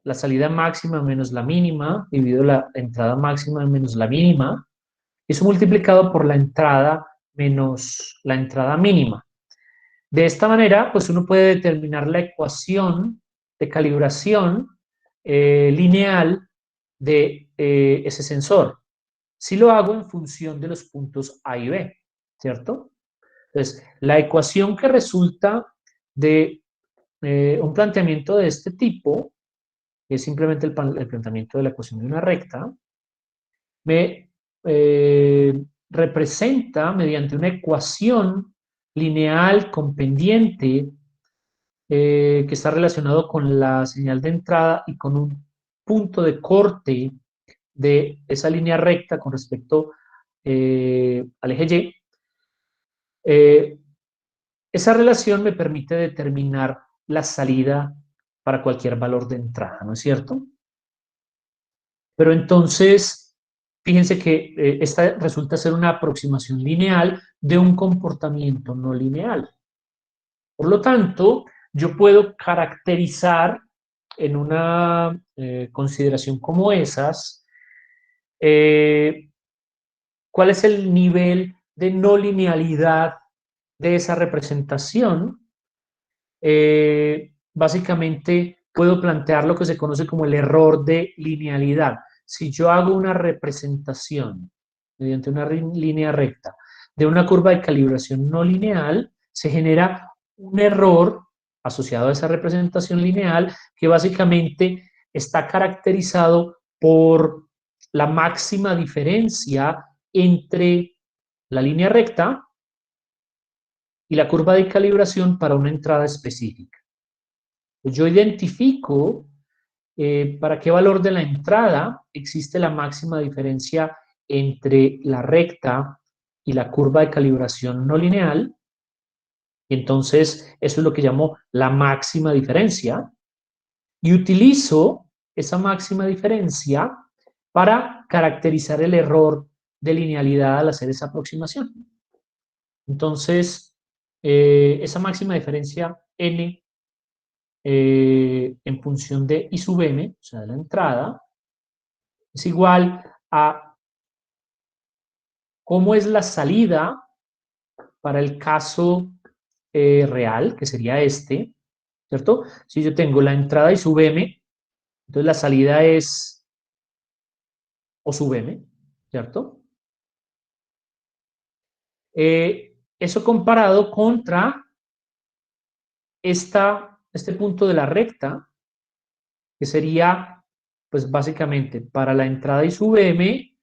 la salida máxima menos la mínima, dividido la entrada máxima menos la mínima, eso multiplicado por la entrada menos la entrada mínima. De esta manera, pues uno puede determinar la ecuación de calibración lineal de ese sensor. Si lo hago en función de los puntos A y B, ¿cierto? Entonces, la ecuación que resulta de un planteamiento de este tipo, que es simplemente el planteamiento de la ecuación de una recta, me representa mediante una ecuación lineal con pendiente que está relacionado con la señal de entrada y con un punto de corte de esa línea recta con respecto al eje Y. Esa relación me permite determinar la salida para cualquier valor de entrada, ¿no es cierto? Pero entonces, fíjense que esta resulta ser una aproximación lineal de un comportamiento no lineal. Por lo tanto, yo puedo caracterizar en una consideración como esas cuál es el nivel de no linealidad de esa representación. Básicamente puedo plantear lo que se conoce como el error de linealidad. Si yo hago una representación mediante una línea recta de una curva de calibración no lineal, se genera un error asociado a esa representación lineal que básicamente está caracterizado por la máxima diferencia entre la línea recta y la curva de calibración para una entrada específica. Yo identifico para qué valor de la entrada existe la máxima diferencia entre la recta y la curva de calibración no lineal. Entonces, eso es lo que llamo la máxima diferencia. Y utilizo esa máxima diferencia para caracterizar el error de linealidad al hacer esa aproximación. Entonces, esa máxima diferencia n en función de I sub m, o sea, de la entrada, es igual a cómo es la salida para el caso real, que sería este, ¿cierto? Si yo tengo la entrada I sub m, entonces la salida es O sub m, ¿cierto? Eso comparado contra este punto de la recta, que sería, pues básicamente, para la entrada I sub m,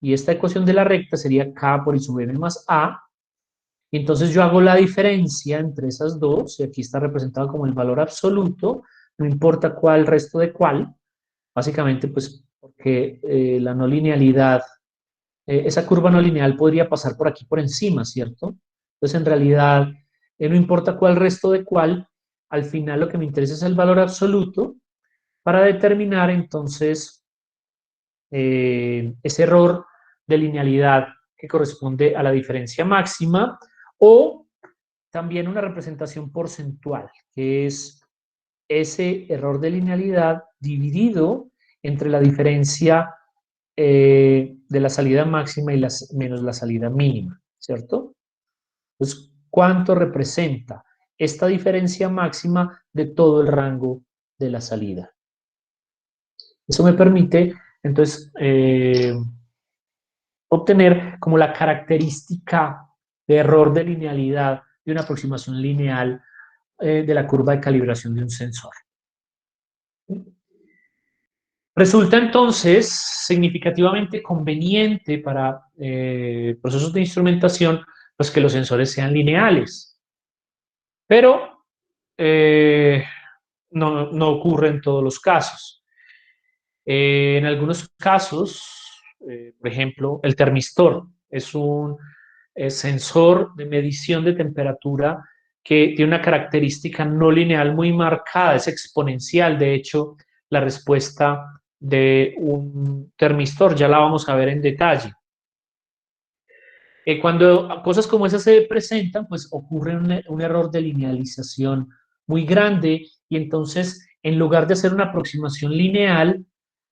y esta ecuación de la recta sería K por I sub m más A, y entonces yo hago la diferencia entre esas dos, y aquí está representado como el valor absoluto, no importa cuál resto de cuál, básicamente pues porque la no linealidad, esa curva no lineal podría pasar por aquí por encima, ¿cierto? Entonces en realidad, no importa cuál resto de cuál, al final lo que me interesa es el valor absoluto para determinar entonces ese error de linealidad que corresponde a la diferencia máxima, o también una representación porcentual, que es ese error de linealidad dividido entre la diferencia de la salida máxima y menos la salida mínima, ¿cierto? Entonces, ¿cuánto representa esta diferencia máxima de todo el rango de la salida? Eso me permite, entonces, obtener como la característica de error de linealidad de una aproximación lineal de la curva de calibración de un sensor. Resulta entonces significativamente conveniente para procesos de instrumentación pues que los sensores sean lineales, pero no ocurre en todos los casos. En algunos casos, por ejemplo, el termistor es un sensor de medición de temperatura que tiene una característica no lineal muy marcada, es exponencial. De hecho, la respuesta de un termistor ya la vamos a ver en detalle. Cuando cosas como esas se presentan, pues ocurre un error de linealización muy grande, y entonces, en lugar de hacer una aproximación lineal,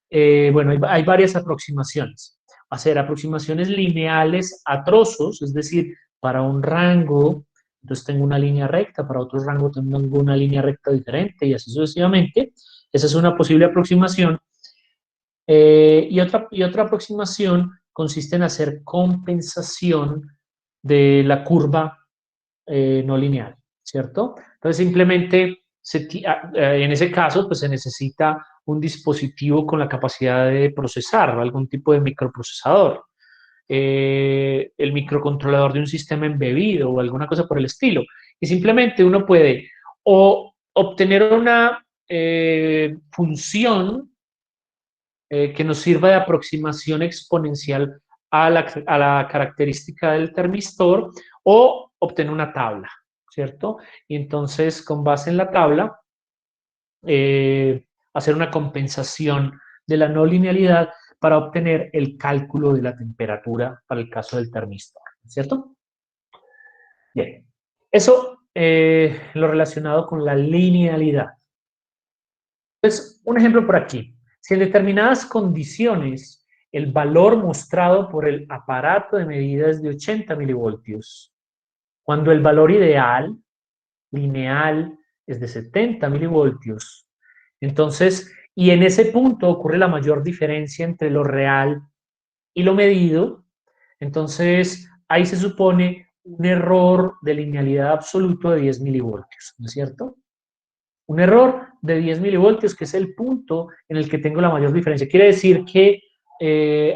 bueno, hay varias aproximaciones. Hacer aproximaciones lineales a trozos, es decir, para un rango, entonces tengo una línea recta, para otro rango tengo una línea recta diferente, y así sucesivamente. Esa es una posible aproximación. Y otra aproximación consiste en hacer compensación de la curva no lineal, ¿cierto? Entonces simplemente en ese caso pues se necesita un dispositivo con la capacidad de procesar, algún tipo de microprocesador, el microcontrolador de un sistema embebido o alguna cosa por el estilo. Y simplemente uno puede o obtener una función que nos sirva de aproximación exponencial a la característica del termistor o obtener una tabla, ¿cierto? Y entonces, con base en la tabla, hacer una compensación de la no linealidad para obtener el cálculo de la temperatura para el caso del termistor, ¿cierto? Bien, eso lo relacionado con la linealidad. Entonces, un ejemplo por aquí. Si en determinadas condiciones el valor mostrado por el aparato de medida es de 80 milivoltios, cuando el valor ideal, lineal, es de 70 milivoltios, entonces, y en ese punto ocurre la mayor diferencia entre lo real y lo medido, entonces ahí se supone un error de linealidad absoluto de 10 milivoltios, ¿no es cierto? Un error de 10 milivoltios, que es el punto en el que tengo la mayor diferencia. Quiere decir que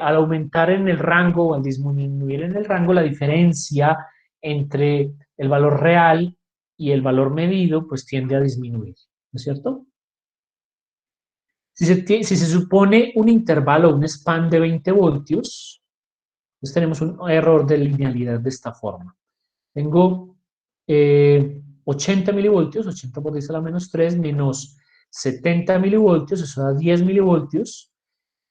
al aumentar en el rango o al disminuir en el rango, la diferencia entre el valor real y el valor medido, pues tiende a disminuir, ¿no es cierto? Si se supone un intervalo, un span de 20 voltios, pues tenemos un error de linealidad de esta forma. Tengo 80 milivoltios, 80 por 10 a la menos 3, menos 70 milivoltios, eso da 10 milivoltios,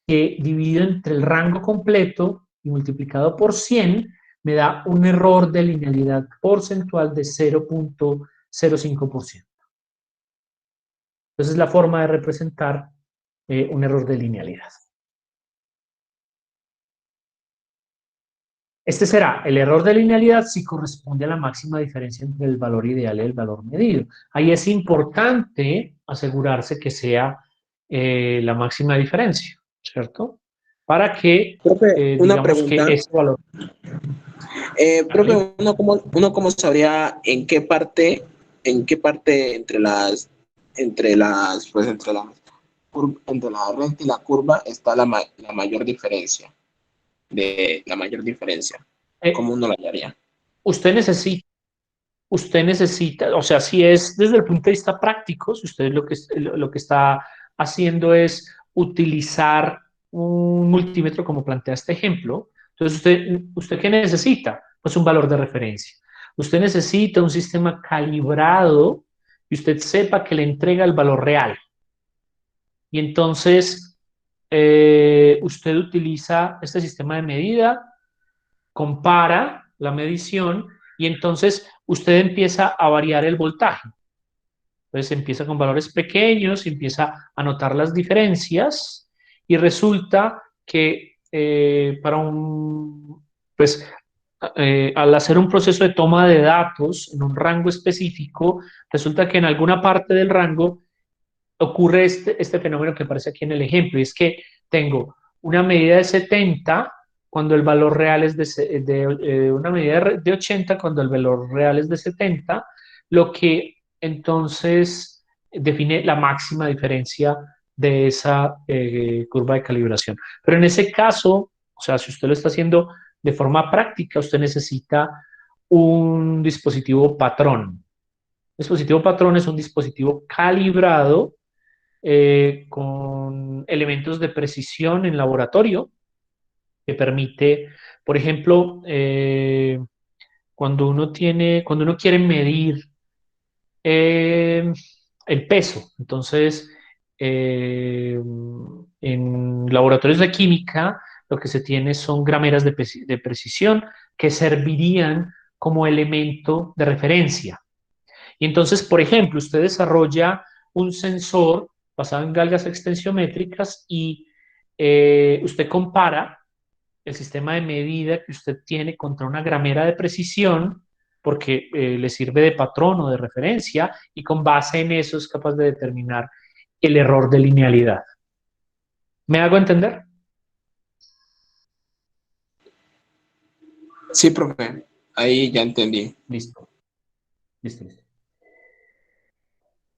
que dividido entre el rango completo y multiplicado por 100, me da un error de linealidad porcentual de 0.05%. Entonces es la forma de representar un error de linealidad. Este será el error de linealidad si corresponde a la máxima diferencia entre el valor ideal y el valor medido. Ahí es importante asegurarse que sea la máxima diferencia, ¿cierto? Para que, Profe, una digamos que pregunta. ese valor... Profe, uno cómo sabría en qué parte entre la recta y la curva está la mayor diferencia, eh, ¿cómo uno la hallaría? usted necesita, o sea, si es desde el punto de vista práctico, si usted lo que está haciendo es utilizar un multímetro como plantea este ejemplo, entonces ¿usted qué necesita? Pues un valor de referencia. Usted necesita un sistema calibrado y usted sepa que le entrega el valor real. Y entonces usted utiliza este sistema de medida, compara la medición y entonces usted empieza a variar el voltaje. Entonces empieza con valores pequeños, empieza a notar las diferencias y resulta que pues al hacer un proceso de toma de datos en un rango específico, resulta que en alguna parte del rango ocurre este fenómeno que aparece aquí en el ejemplo, y es que tengo una medida de 70 cuando el valor real es una medida de 80 cuando el valor real es de 70, lo que entonces define la máxima diferencia de esa curva de calibración. Pero en ese caso, o sea, si usted lo está haciendo de forma práctica, usted necesita un dispositivo patrón. Un dispositivo patrón es un dispositivo calibrado con elementos de precisión en laboratorio que permite, por ejemplo, cuando uno quiere medir el peso, entonces en laboratorios de química lo que se tiene son grameras de precisión que servirían como elemento de referencia. Y entonces, por ejemplo, usted desarrolla un sensor basado en galgas extensiométricas y usted compara el sistema de medida que usted tiene contra una gramera de precisión porque le sirve de patrón o de referencia y con base en eso es capaz de determinar el error de linealidad. ¿Me hago entender? Sí, profe, ahí ya entendí. Listo. Listo, listo.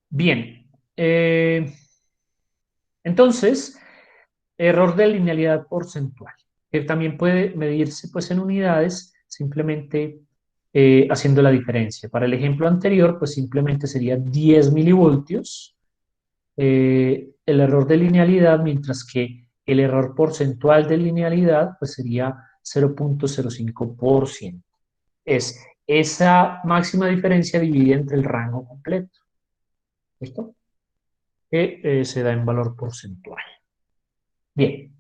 Bien. Entonces, error de linealidad porcentual, que también puede medirse pues, en unidades, simplemente haciendo la diferencia. Para el ejemplo anterior, pues simplemente sería 10 milivoltios el error de linealidad, mientras que el error porcentual de linealidad pues sería 0,05%. Es esa máxima diferencia dividida entre el rango completo, ¿cierto? Que se da en valor porcentual. Bien.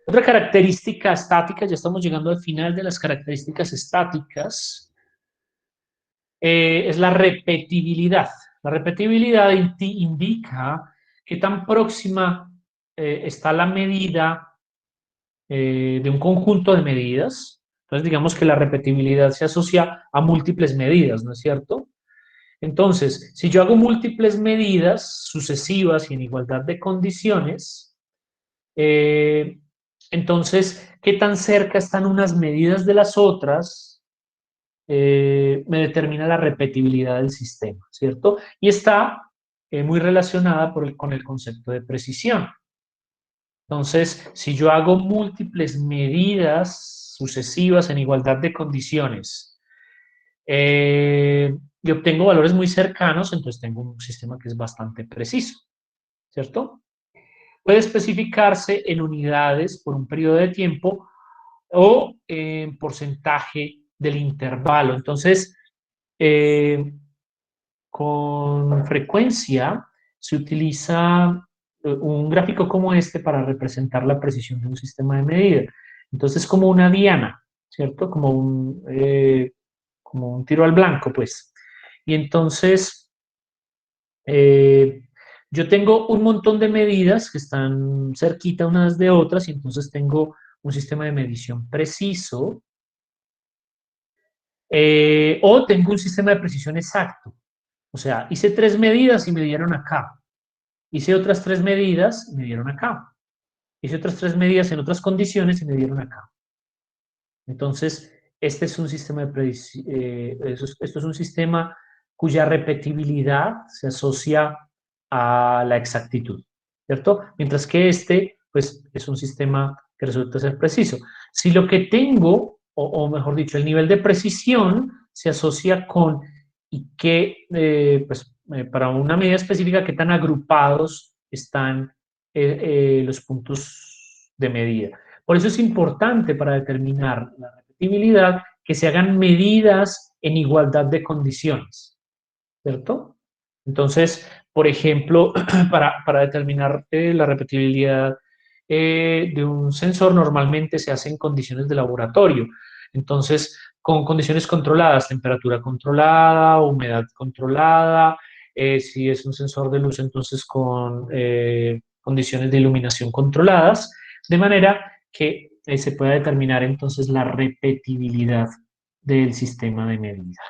Otra característica estática, ya estamos llegando al final de las características estáticas, es la repetibilidad. La repetibilidad indica qué tan próxima está la medida de un conjunto de medidas. Entonces, digamos que la repetibilidad se asocia a múltiples medidas, ¿no es cierto? Entonces, si yo hago múltiples medidas sucesivas y en igualdad de condiciones, eh, entonces, ¿qué tan cerca están unas medidas de las otras? Me determina la repetibilidad del sistema, ¿cierto? Y está muy relacionada con el concepto de precisión. Entonces, si yo hago múltiples medidas sucesivas en igualdad de condiciones y obtengo valores muy cercanos, entonces tengo un sistema que es bastante preciso, ¿cierto? Puede especificarse en unidades por un periodo de tiempo o en porcentaje del intervalo. Entonces, con frecuencia se utiliza un gráfico como este para representar la precisión de un sistema de medida. Entonces, como una diana, ¿cierto? Como un tiro al blanco, pues. Y entonces, eh, yo tengo un montón de medidas que están cerquita unas de otras y entonces tengo un sistema de medición preciso o tengo un sistema de precisión exacto. O sea, hice 3 medidas y me dieron acá. Hice otras 3 medidas y me dieron acá. Hice otras 3 medidas en otras condiciones y me dieron acá. Entonces, este es un sistema de esto es un sistema cuya repetibilidad se asocia a la exactitud, ¿cierto? Mientras que este, pues, es un sistema que resulta ser preciso. Si lo que tengo, o mejor dicho, el nivel de precisión se asocia con y que, para una medida específica, qué tan agrupados están los puntos de medida. Por eso es importante para determinar la repetibilidad que se hagan medidas en igualdad de condiciones, ¿cierto? Entonces, por ejemplo, para determinar la repetibilidad de un sensor normalmente se hace en condiciones de laboratorio. Entonces, con condiciones controladas, temperatura controlada, humedad controlada, si es un sensor de luz, entonces con condiciones de iluminación controladas, de manera que se pueda determinar entonces la repetibilidad del sistema de medida.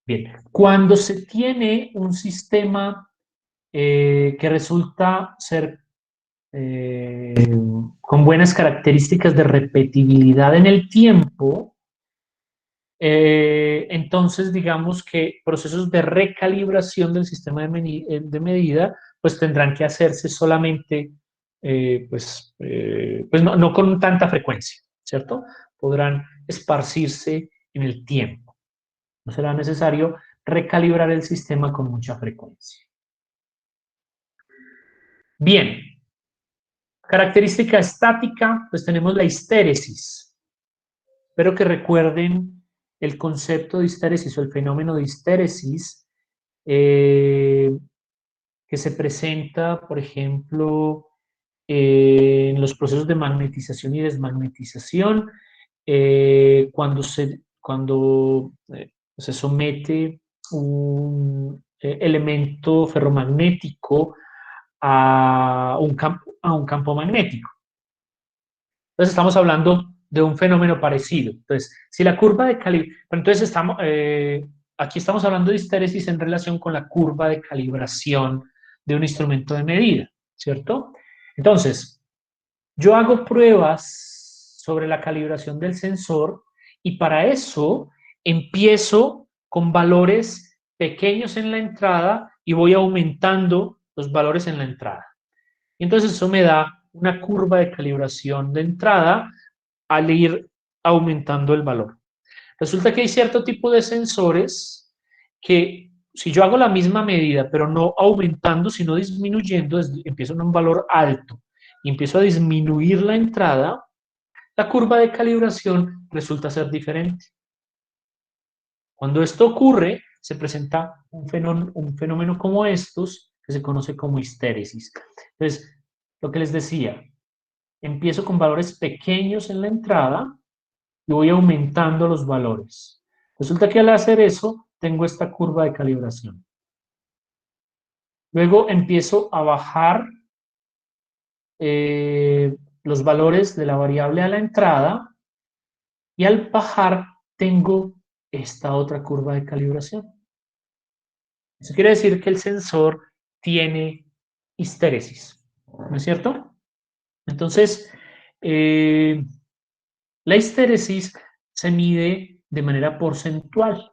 Bien, cuando se tiene un sistema que resulta ser eh, con buenas características de repetibilidad en el tiempo, entonces digamos que procesos de recalibración del sistema de medida pues tendrán que hacerse solamente pues no con tanta frecuencia, ¿cierto? Podrán esparcirse en el tiempo. No será necesario recalibrar el sistema con mucha frecuencia. Bien, característica estática, pues tenemos la histéresis. Espero que recuerden el concepto de histéresis o el fenómeno de histéresis que se presenta, por ejemplo, en los procesos de magnetización y desmagnetización, cuando se somete un elemento ferromagnético a un campo magnético. Entonces estamos hablando de un fenómeno parecido. Entonces, si la curva de calibración, entonces aquí estamos hablando de histéresis en relación con la curva de calibración de un instrumento de medida, ¿cierto? Entonces, yo hago pruebas sobre la calibración del sensor Y para eso empiezo con valores pequeños en la entrada y voy aumentando los valores en la entrada. Y entonces eso me da una curva de calibración de entrada al ir aumentando el valor. Resulta que hay cierto tipo de sensores que si yo hago la misma medida, pero no aumentando, sino disminuyendo, empiezo en un valor alto y empiezo a disminuir la entrada, la curva de calibración resulta ser diferente. Cuando esto ocurre, se presenta un fenómeno como estos, que se conoce como histéresis. Entonces, lo que les decía, empiezo con valores pequeños en la entrada y voy aumentando los valores. Resulta que al hacer eso, tengo esta curva de calibración. Luego empiezo a bajar los valores de la variable a la entrada y al bajar tengo esta otra curva de calibración. Eso quiere decir que el sensor tiene histéresis, ¿no es cierto? Entonces, la histéresis se mide de manera porcentual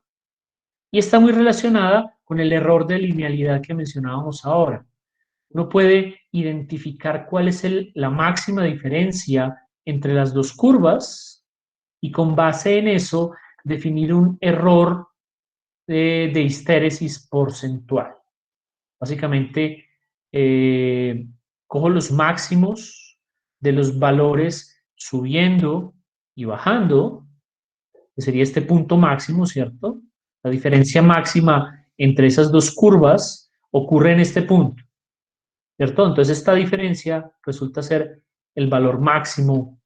y está muy relacionada con el error de linealidad que mencionábamos ahora. Uno puede identificar cuál es la máxima diferencia entre las dos curvas y con base en eso definir un error de histéresis porcentual. Básicamente, cojo los máximos de los valores subiendo y bajando, que sería este punto máximo, ¿cierto? La diferencia máxima entre esas dos curvas ocurre en este punto, ¿cierto? Entonces esta diferencia resulta ser el valor máximo.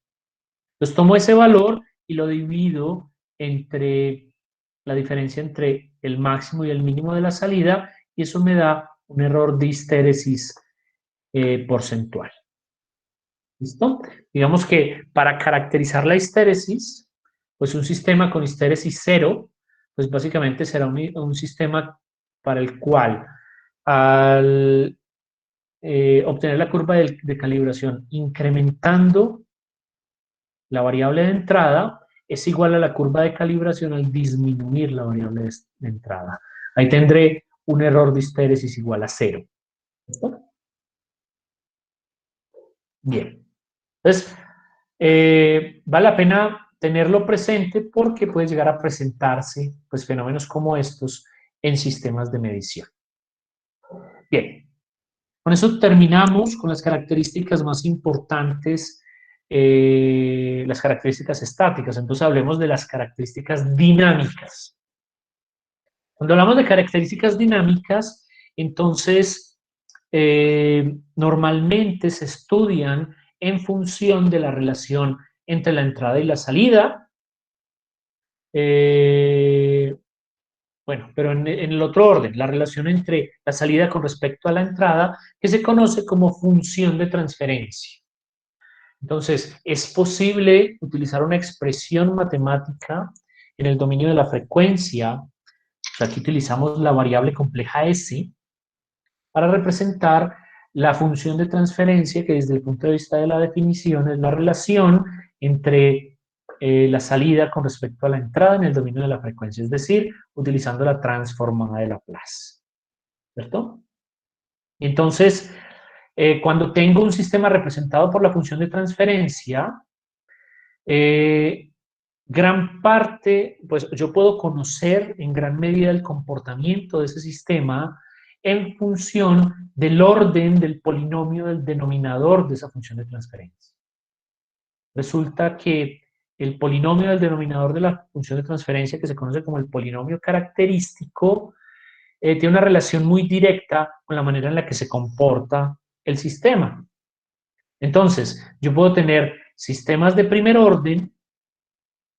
Entonces tomo ese valor y lo divido entre la diferencia entre el máximo y el mínimo de la salida y eso me da un error de histéresis porcentual. ¿Listo? Digamos que para caracterizar la histéresis, pues un sistema con histéresis cero, pues básicamente será un sistema para el cual al obtener la curva de calibración incrementando la variable de entrada es igual a la curva de calibración al disminuir la variable de entrada. Ahí tendré un error de histéresis igual a cero. ¿Listo? Bien. Entonces, vale la pena tenerlo presente porque puede llegar a presentarse pues, fenómenos como estos en sistemas de medición. Bien, con eso terminamos con las características más importantes, las características estáticas. Entonces hablemos de las características dinámicas. Cuando hablamos de características dinámicas, entonces normalmente se estudian en función de la relación entre la entrada y la salida. Bueno, pero en el otro orden, la relación entre la salida con respecto a la entrada, que se conoce como función de transferencia. Entonces, es posible utilizar una expresión matemática en el dominio de la frecuencia. O sea, aquí utilizamos la variable compleja S para representar la función de transferencia, que desde el punto de vista de la definición es la relación entre la salida con respecto a la entrada en el dominio de la frecuencia, es decir, utilizando la transformada de Laplace, ¿cierto? Entonces, cuando tengo un sistema representado por la función de transferencia, gran parte, pues yo puedo conocer en gran medida el comportamiento de ese sistema en función del orden del polinomio del denominador de esa función de transferencia. Resulta que el polinomio del denominador de la función de transferencia, que se conoce como el polinomio característico, tiene una relación muy directa con la manera en la que se comporta el sistema. Entonces, yo puedo tener sistemas de primer orden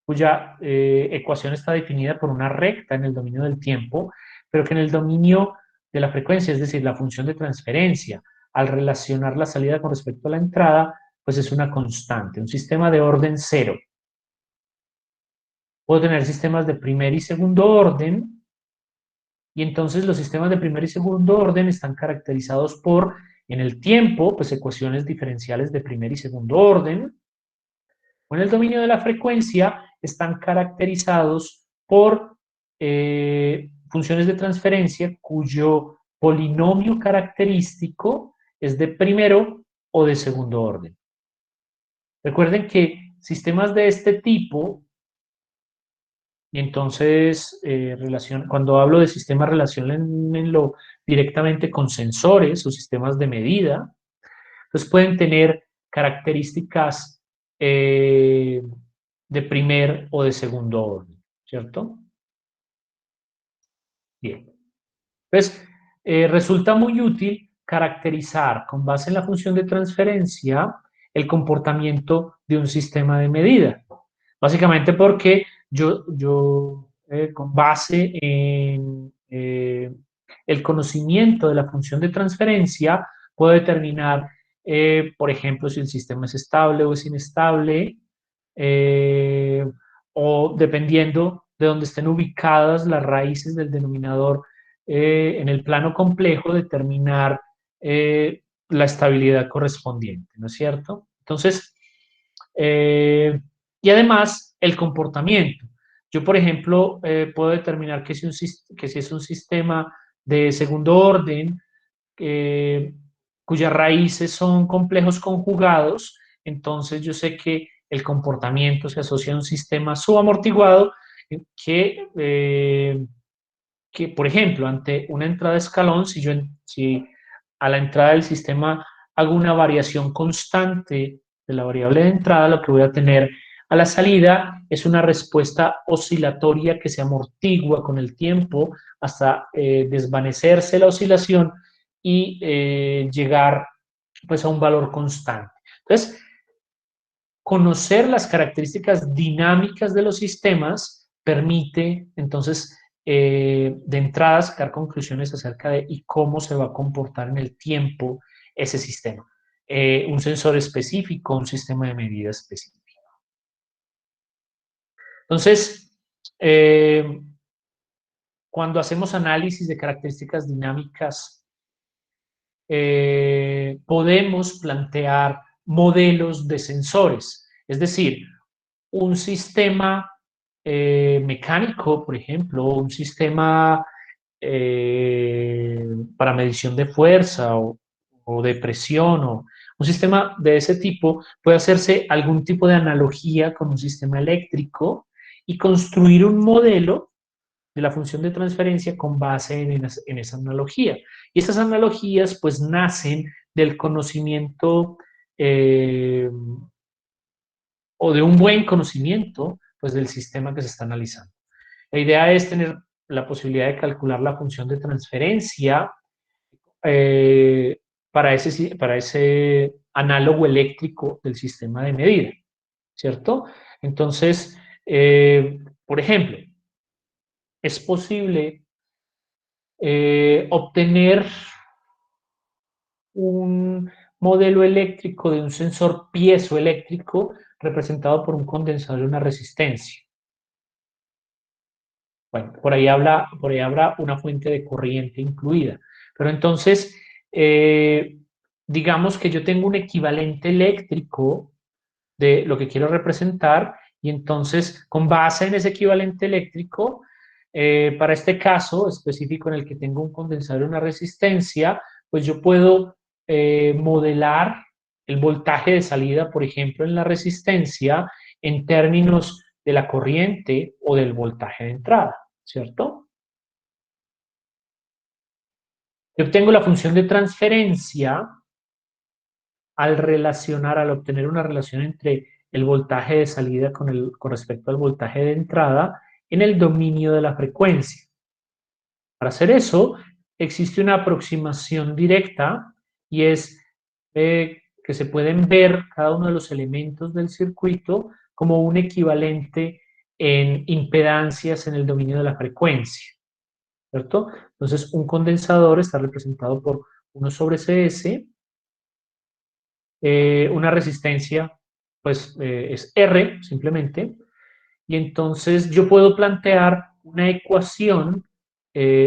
cuya ecuación está definida por una recta en el dominio del tiempo, pero que en el dominio de la frecuencia, es decir, la función de transferencia, al relacionar la salida con respecto a la entrada, pues es una constante, un sistema de orden cero. Puedo tener sistemas de primer y segundo orden, y entonces los sistemas de primer y segundo orden están caracterizados por, en el tiempo, pues ecuaciones diferenciales de primer y segundo orden, o en el dominio de la frecuencia, están caracterizados por funciones de transferencia cuyo polinomio característico es de primero o de segundo orden. Recuerden que sistemas de este tipo, y entonces cuando hablo de sistemas, relaciónenlo directamente con sensores o sistemas de medida, pues pueden tener características de primer o de segundo orden, ¿cierto? Bien. Pues resulta muy útil caracterizar con base en la función de transferencia el comportamiento de un sistema de medida. Básicamente porque yo con base en el conocimiento de la función de transferencia puedo determinar, por ejemplo, si el sistema es estable o es inestable, eh, o dependiendo de dónde estén ubicadas las raíces del denominador en el plano complejo, determinar la estabilidad correspondiente, ¿no es cierto? Entonces, y además el comportamiento. Yo, por ejemplo, puedo determinar que si es un sistema de segundo orden, cuyas raíces son complejos conjugados, entonces yo sé que el comportamiento se asocia a un sistema subamortiguado que, por ejemplo, ante una entrada de escalón, si a la entrada del sistema hago una variación constante de la variable de entrada, lo que voy a tener a la salida es una respuesta oscilatoria que se amortigua con el tiempo hasta desvanecerse la oscilación y llegar pues a un valor constante. Entonces, conocer las características dinámicas de los sistemas permite entonces de entrada sacar conclusiones acerca de y cómo se va a comportar en el tiempo ese sistema. Un sensor específico, un sistema de medida específico. Entonces, cuando hacemos análisis de características dinámicas, podemos plantear modelos de sensores, es decir, un sistema mecánico, por ejemplo, un sistema para medición de fuerza o de presión, o un sistema de ese tipo, puede hacerse algún tipo de analogía con un sistema eléctrico y construir un modelo de la función de transferencia con base en esa analogía. Y estas analogías pues nacen del conocimiento o de un buen conocimiento pues del sistema que se está analizando. La idea es tener la posibilidad de calcular la función de transferencia eh, para ese análogo eléctrico del sistema de medida, ¿cierto? Entonces, por ejemplo, es posible obtener un modelo eléctrico de un sensor piezoeléctrico representado por un condensador y una resistencia. Bueno, por ahí habrá una fuente de corriente incluida. Pero entonces, digamos que yo tengo un equivalente eléctrico de lo que quiero representar y entonces, con base en ese equivalente eléctrico, para este caso específico en el que tengo un condensador y una resistencia, pues yo puedo modelar el voltaje de salida, por ejemplo, en la resistencia en términos de la corriente o del voltaje de entrada, ¿cierto? Yo obtengo la función de transferencia al obtener una relación entre el voltaje de salida con respecto al voltaje de entrada en el dominio de la frecuencia. Para hacer eso, existe una aproximación directa y es que se pueden ver cada uno de los elementos del circuito como un equivalente en impedancias en el dominio de la frecuencia, ¿cierto? Entonces, un condensador está representado por 1 sobre Cs, una resistencia, pues es R simplemente, y entonces yo puedo plantear una ecuación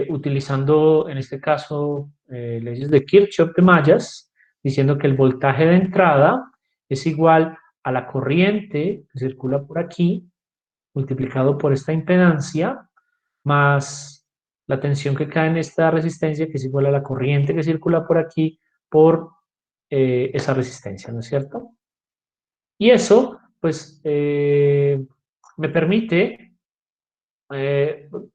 utilizando, en este caso, leyes de Kirchhoff de mallas, diciendo que el voltaje de entrada es igual a la corriente que circula por aquí multiplicado por esta impedancia, más la tensión que cae en esta resistencia, que es igual a la corriente que circula por aquí, por esa resistencia, ¿no es cierto? Y eso, pues, me permite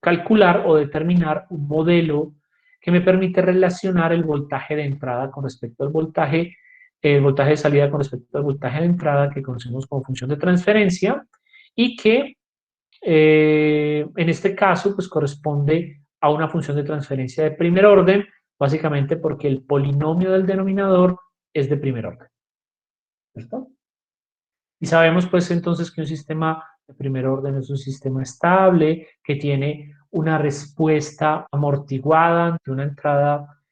calcular o determinar un modelo que me permite relacionar el voltaje de entrada con respecto al voltaje, el voltaje de salida con respecto al voltaje de entrada que conocemos como función de transferencia y que en este caso pues corresponde a una función de transferencia de primer orden, básicamente porque el polinomio del denominador es de primer orden, ¿cierto? Y sabemos pues entonces que un sistema de primer orden es un sistema estable, que tiene una respuesta amortiguada ante una entrada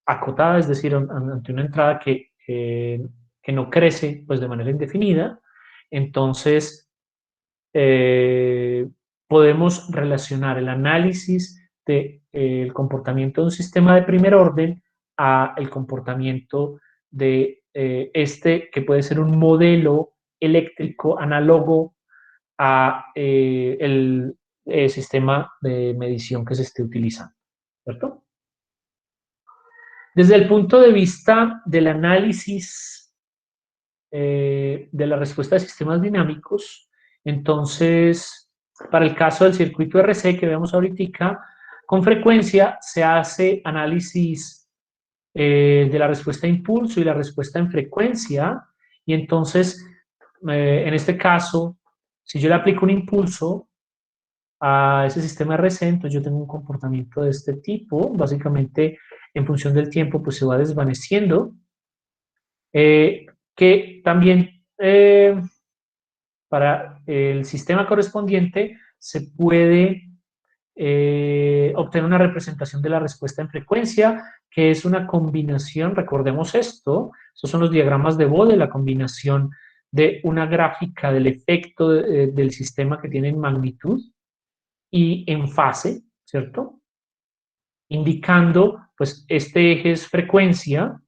acotada, es decir, ante una entrada que no crece pues de manera indefinida. Entonces, podemos relacionar el análisis del comportamiento de un sistema de primer orden a el comportamiento de este, que puede ser un modelo eléctrico análogo a el sistema de medición que se esté utilizando, ¿cierto? Desde el punto de vista del análisis de la respuesta de sistemas dinámicos, entonces, para el caso del circuito RC que vemos ahorita, con frecuencia se hace análisis de la respuesta a impulso y la respuesta en frecuencia, y entonces, en este caso, si yo le aplico un impulso a ese sistema RC, entonces yo tengo un comportamiento de este tipo, básicamente en función del tiempo pues se va desvaneciendo, que también para el sistema correspondiente se puede obtener una representación de la respuesta en frecuencia, que es una combinación, recordemos esto, estos son los diagramas de Bode, la combinación de una gráfica del efecto del sistema que tiene en magnitud y en fase, ¿cierto? Indicando, pues, este eje es frecuencia,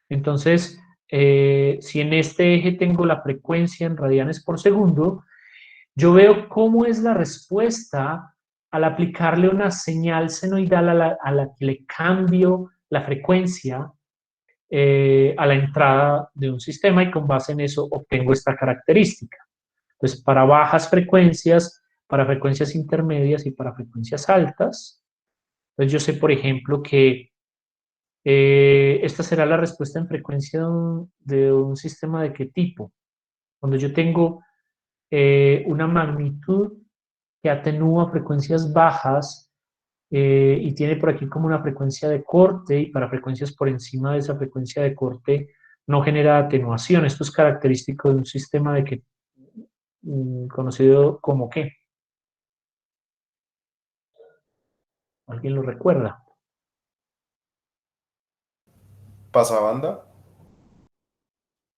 entonces, si en este eje tengo la frecuencia en radianes por segundo, yo veo cómo es la respuesta al aplicarle una señal senoidal a la que le cambio la frecuencia a la entrada de un sistema y con base en eso obtengo esta característica. Entonces, para bajas frecuencias, para frecuencias intermedias y para frecuencias altas, entonces yo sé, por ejemplo, que esta será la respuesta en frecuencia de un sistema de qué tipo. Cuando yo tengo una magnitud que atenúa frecuencias bajas y tiene por aquí como una frecuencia de corte y para frecuencias por encima de esa frecuencia de corte no genera atenuación. Esto es característico de un sistema de que conocido como ¿qué? ¿Alguien lo recuerda? ¿Pasabanda?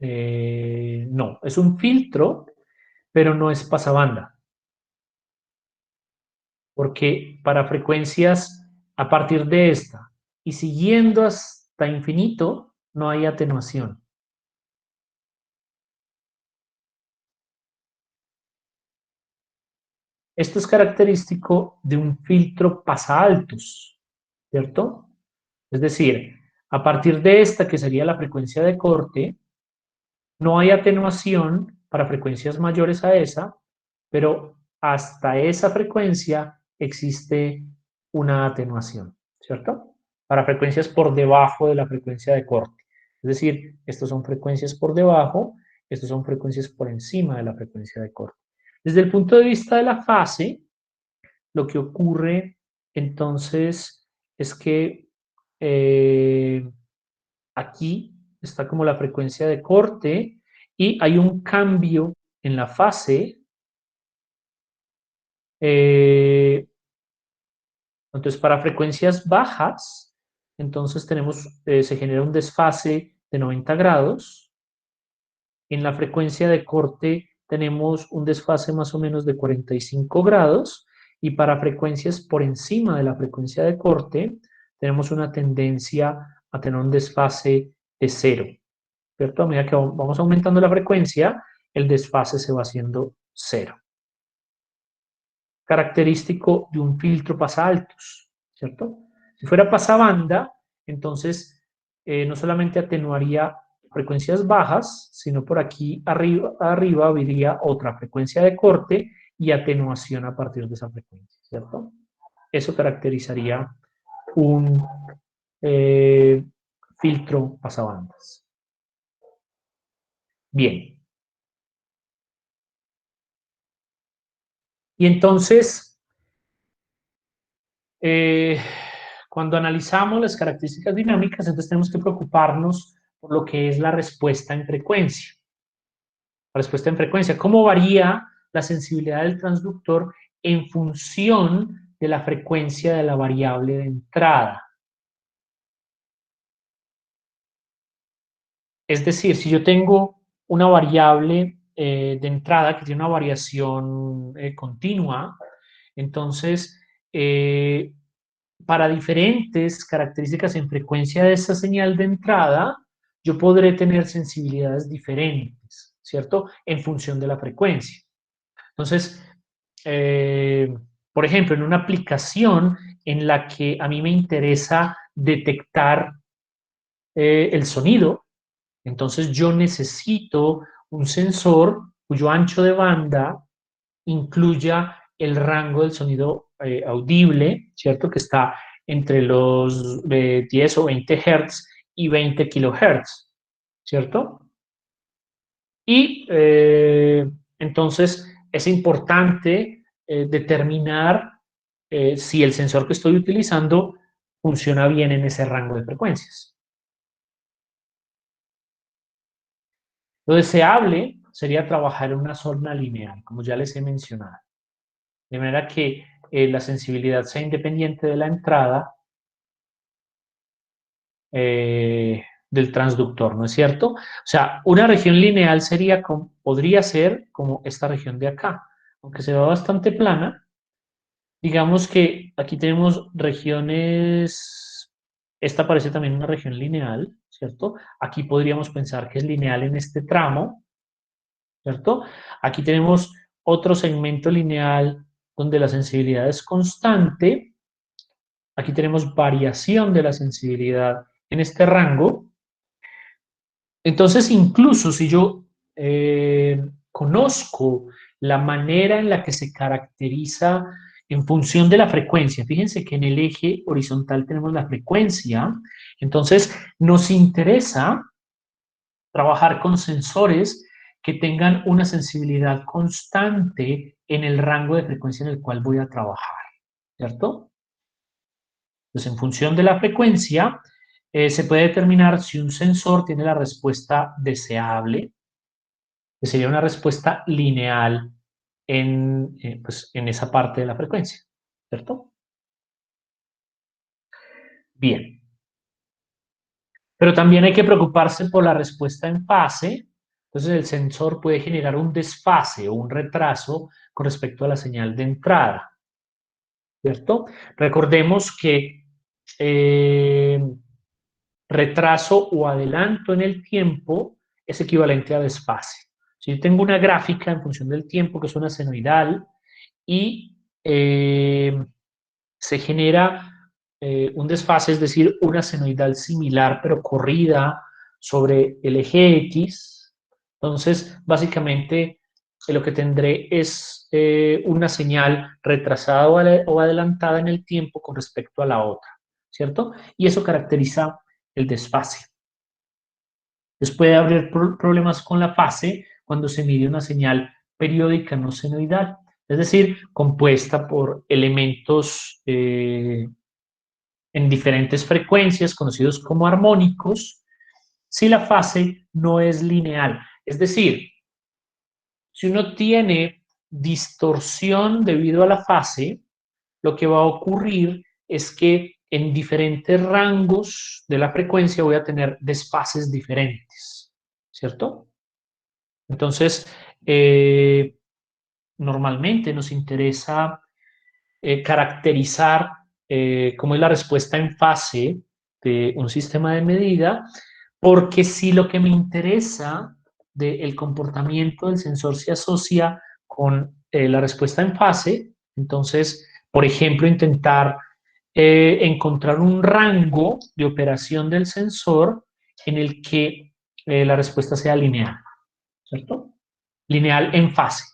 No, es un filtro, pero no es pasabanda, porque para frecuencias a partir de esta y siguiendo hasta infinito, no hay atenuación. Esto es característico de un filtro pasaaltos, ¿cierto? Es decir, a partir de esta, que sería la frecuencia de corte, no hay atenuación para frecuencias mayores a esa, pero hasta esa frecuencia existe una atenuación, ¿cierto? Para frecuencias por debajo de la frecuencia de corte. Es decir, estas son frecuencias por debajo, estas son frecuencias por encima de la frecuencia de corte. Desde el punto de vista de la fase, lo que ocurre entonces es que aquí está como la frecuencia de corte y hay un cambio en la fase. Entonces, para frecuencias bajas, entonces se genera un desfase de 90 grados. En la frecuencia de corte tenemos un desfase más o menos de 45 grados y para frecuencias por encima de la frecuencia de corte tenemos una tendencia a tener un desfase de cero, ¿cierto? A medida que vamos aumentando la frecuencia, el desfase se va haciendo 0. Característico de un filtro pasaltos, ¿cierto? Si fuera pasabanda, entonces no solamente atenuaría frecuencias bajas, sino por aquí arriba habría otra frecuencia de corte y atenuación a partir de esa frecuencia, ¿cierto? Eso caracterizaría un filtro pasabandas. Bien. Y entonces, cuando analizamos las características dinámicas, entonces tenemos que preocuparnos por lo que es la respuesta en frecuencia. La respuesta en frecuencia, ¿cómo varía la sensibilidad del transductor en función de la frecuencia de la variable de entrada? Es decir, si yo tengo una variable de entrada que tiene una variación continua, entonces, para diferentes características en frecuencia de esa señal de entrada, yo podré tener sensibilidades diferentes, ¿cierto? En función de la frecuencia. Entonces, por ejemplo, en una aplicación en la que a mí me interesa detectar el sonido, entonces yo necesito un sensor cuyo ancho de banda incluya el rango del sonido audible, ¿cierto? Que está entre los 10 o 20 Hz y 20 kHz, ¿cierto? Y entonces es importante determinar si el sensor que estoy utilizando funciona bien en ese rango de frecuencias. Lo deseable sería trabajar en una zona lineal, como ya les he mencionado. De manera que la sensibilidad sea independiente de la entrada del transductor, ¿no es cierto? O sea, una región lineal sería podría ser como esta región de acá, aunque se ve bastante plana. Digamos que aquí tenemos regiones, esta parece también una región lineal, ¿cierto? Aquí podríamos pensar que es lineal en este tramo, ¿cierto? Aquí tenemos otro segmento lineal donde la sensibilidad es constante. Aquí tenemos variación de la sensibilidad en este rango. Entonces, incluso si yo conozco la manera en la que se caracteriza en función de la frecuencia, fíjense que en el eje horizontal tenemos la frecuencia, entonces nos interesa trabajar con sensores que tengan una sensibilidad constante en el rango de frecuencia en el cual voy a trabajar, ¿cierto? Entonces, en función de la frecuencia, se puede determinar si un sensor tiene la respuesta deseable, que sería una respuesta lineal pues, en esa parte de la frecuencia, ¿cierto? Bien. Pero también hay que preocuparse por la respuesta en fase. Entonces, el sensor puede generar un desfase o un retraso con respecto a la señal de entrada, ¿cierto? Recordemos que retraso o adelanto en el tiempo es equivalente a desfase. Si yo tengo una gráfica en función del tiempo, que es una senoidal, y se genera un desfase, es decir, una senoidal similar, pero corrida sobre el eje X, entonces, básicamente, lo que tendré es una señal retrasada o adelantada en el tiempo con respecto a la otra, ¿cierto? Y eso caracteriza el desfase. Entonces puede haber problemas con la fase cuando se mide una señal periódica no senoidal, es decir, compuesta por elementos en diferentes frecuencias, conocidos como armónicos, si la fase no es lineal. Es decir, si uno tiene distorsión debido a la fase, lo que va a ocurrir es que en diferentes rangos de la frecuencia voy a tener desfases diferentes, ¿cierto? Entonces, normalmente nos interesa caracterizar cómo es la respuesta en fase de un sistema de medida, porque si lo que me interesa del comportamiento del sensor se asocia con la respuesta en fase. Entonces, por ejemplo, intentar encontrar un rango de operación del sensor en el que la respuesta sea lineal, ¿cierto? Lineal en fase.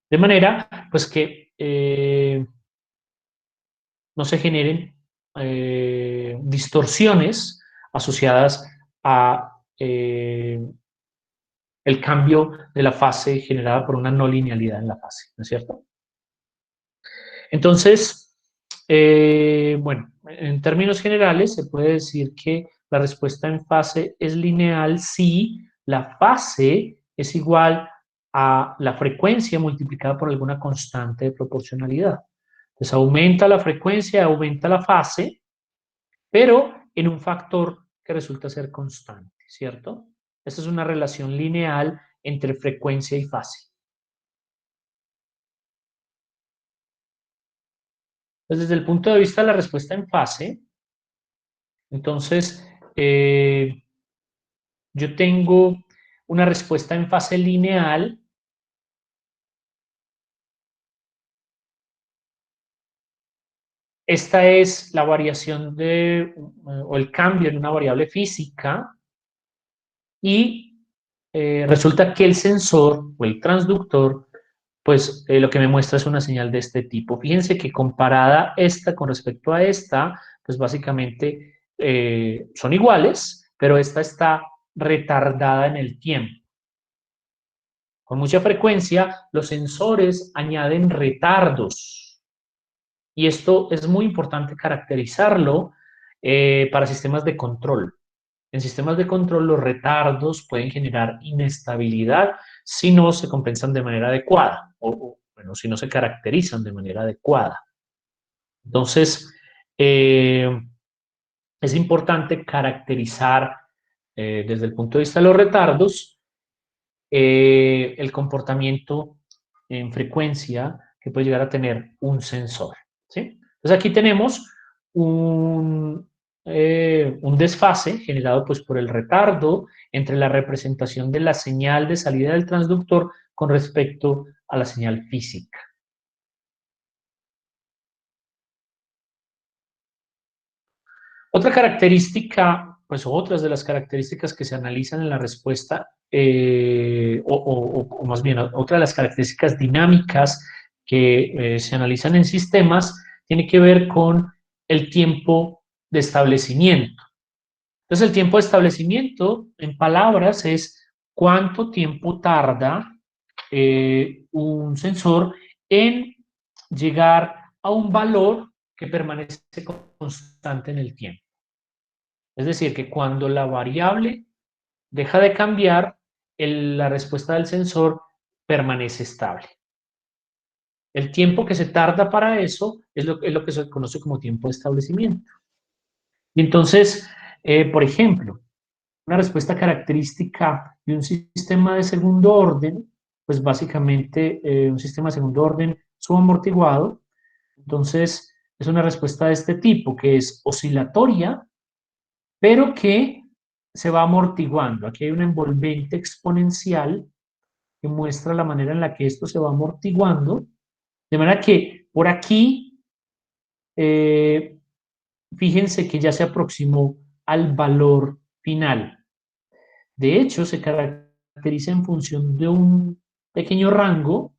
De manera, pues, que no se generen distorsiones asociadas a el cambio de la fase generada por una no linealidad en la fase, ¿no es cierto? Entonces, bueno, en términos generales se puede decir que la respuesta en fase es lineal si la fase es igual a la frecuencia multiplicada por alguna constante de proporcionalidad. Entonces aumenta la frecuencia, aumenta la fase, pero en un factor que resulta ser constante, ¿cierto? Esta es una relación lineal entre frecuencia y fase. Entonces, desde el punto de vista de la respuesta en fase, entonces, yo tengo una respuesta en fase lineal esta es la variación o el cambio en una variable física y resulta que el sensor o el transductor, pues lo que me muestra es una señal de este tipo. Fíjense que comparada esta con respecto a esta, pues básicamente son iguales, pero esta está retardada en el tiempo. Con mucha frecuencia, los sensores añaden retardos. Y esto es muy importante caracterizarlo para sistemas de control. En sistemas de control, los retardos pueden generar inestabilidad si no se compensan de manera adecuada o bueno, si no se caracterizan de manera adecuada. Entonces, es importante caracterizar desde el punto de vista de los retardos el comportamiento en frecuencia que puede llegar a tener un sensor, ¿sí? Entonces aquí tenemos un desfase generado pues, por el retardo entre la representación de la señal de salida del transductor con respecto a la señal física. Otra característica, pues otras de las características que se analizan en la respuesta, o más bien otra de las características dinámicas que se analizan en sistemas, tiene que ver con el tiempo de establecimiento. Entonces, el tiempo de establecimiento, en palabras, es cuánto tiempo tarda un sensor en llegar a un valor que permanece constante en el tiempo. Es decir, que cuando la variable deja de cambiar, la respuesta del sensor permanece estable. El tiempo que se tarda para eso es lo que se conoce como tiempo de establecimiento. Y entonces, por ejemplo, una respuesta característica de un sistema de segundo orden, pues básicamente un sistema de segundo orden subamortiguado, entonces es una respuesta de este tipo, que es oscilatoria, pero que se va amortiguando. Aquí hay una envolvente exponencial que muestra la manera en la que esto se va amortiguando, de manera que por aquí, fíjense que ya se aproximó al valor final. De hecho, se caracteriza en función de un pequeño rango,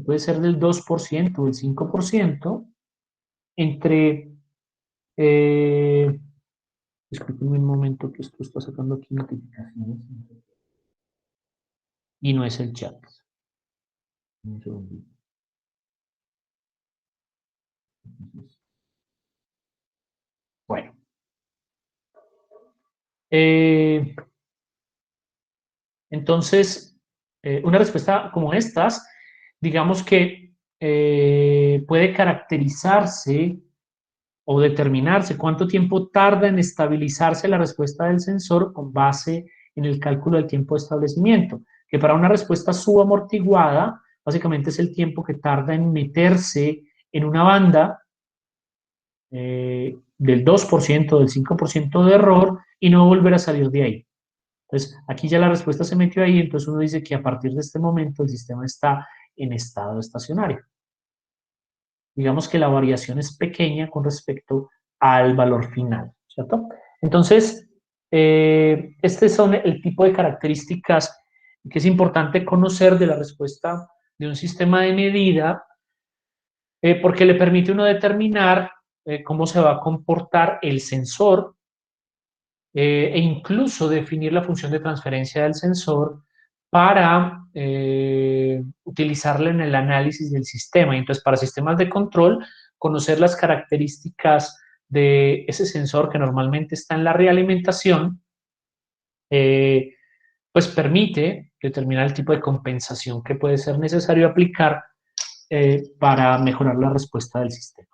puede ser del 2% o del 5%, entre, disculpenme un momento que esto está sacando aquí notificaciones, y no es el chat. Un segundito. Bueno. Entonces, una respuesta como estas, digamos que puede caracterizarse o determinarse cuánto tiempo tarda en estabilizarse la respuesta del sensor con base en el cálculo del tiempo de establecimiento, que para una respuesta subamortiguada, básicamente es el tiempo que tarda en meterse en una banda del 2%, del 5% de error y no volver a salir de ahí. Entonces, aquí ya la respuesta se metió ahí, entonces uno dice que a partir de este momento el sistema está en estado estacionario. Digamos que la variación es pequeña con respecto al valor final, ¿cierto? Entonces, este son el tipo de características que es importante conocer de la respuesta de un sistema de medida, porque le permite a uno determinar cómo se va a comportar el sensor e incluso definir la función de transferencia del sensor para utilizarla en el análisis del sistema. Y entonces, para sistemas de control, conocer las características de ese sensor que normalmente está en la realimentación, pues permite determinar el tipo de compensación que puede ser necesario aplicar para mejorar la respuesta del sistema.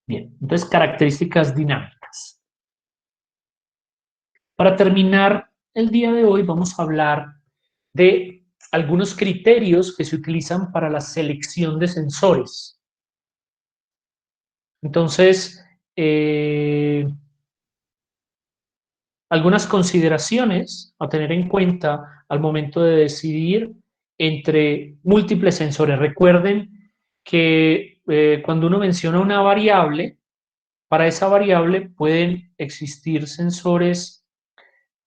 Bien, entonces características dinámicas. Para terminar el día de hoy vamos a hablar de algunos criterios que se utilizan para la selección de sensores. Entonces, algunas consideraciones a tener en cuenta al momento de decidir entre múltiples sensores. Recuerden que cuando uno menciona una variable, para esa variable pueden existir sensores,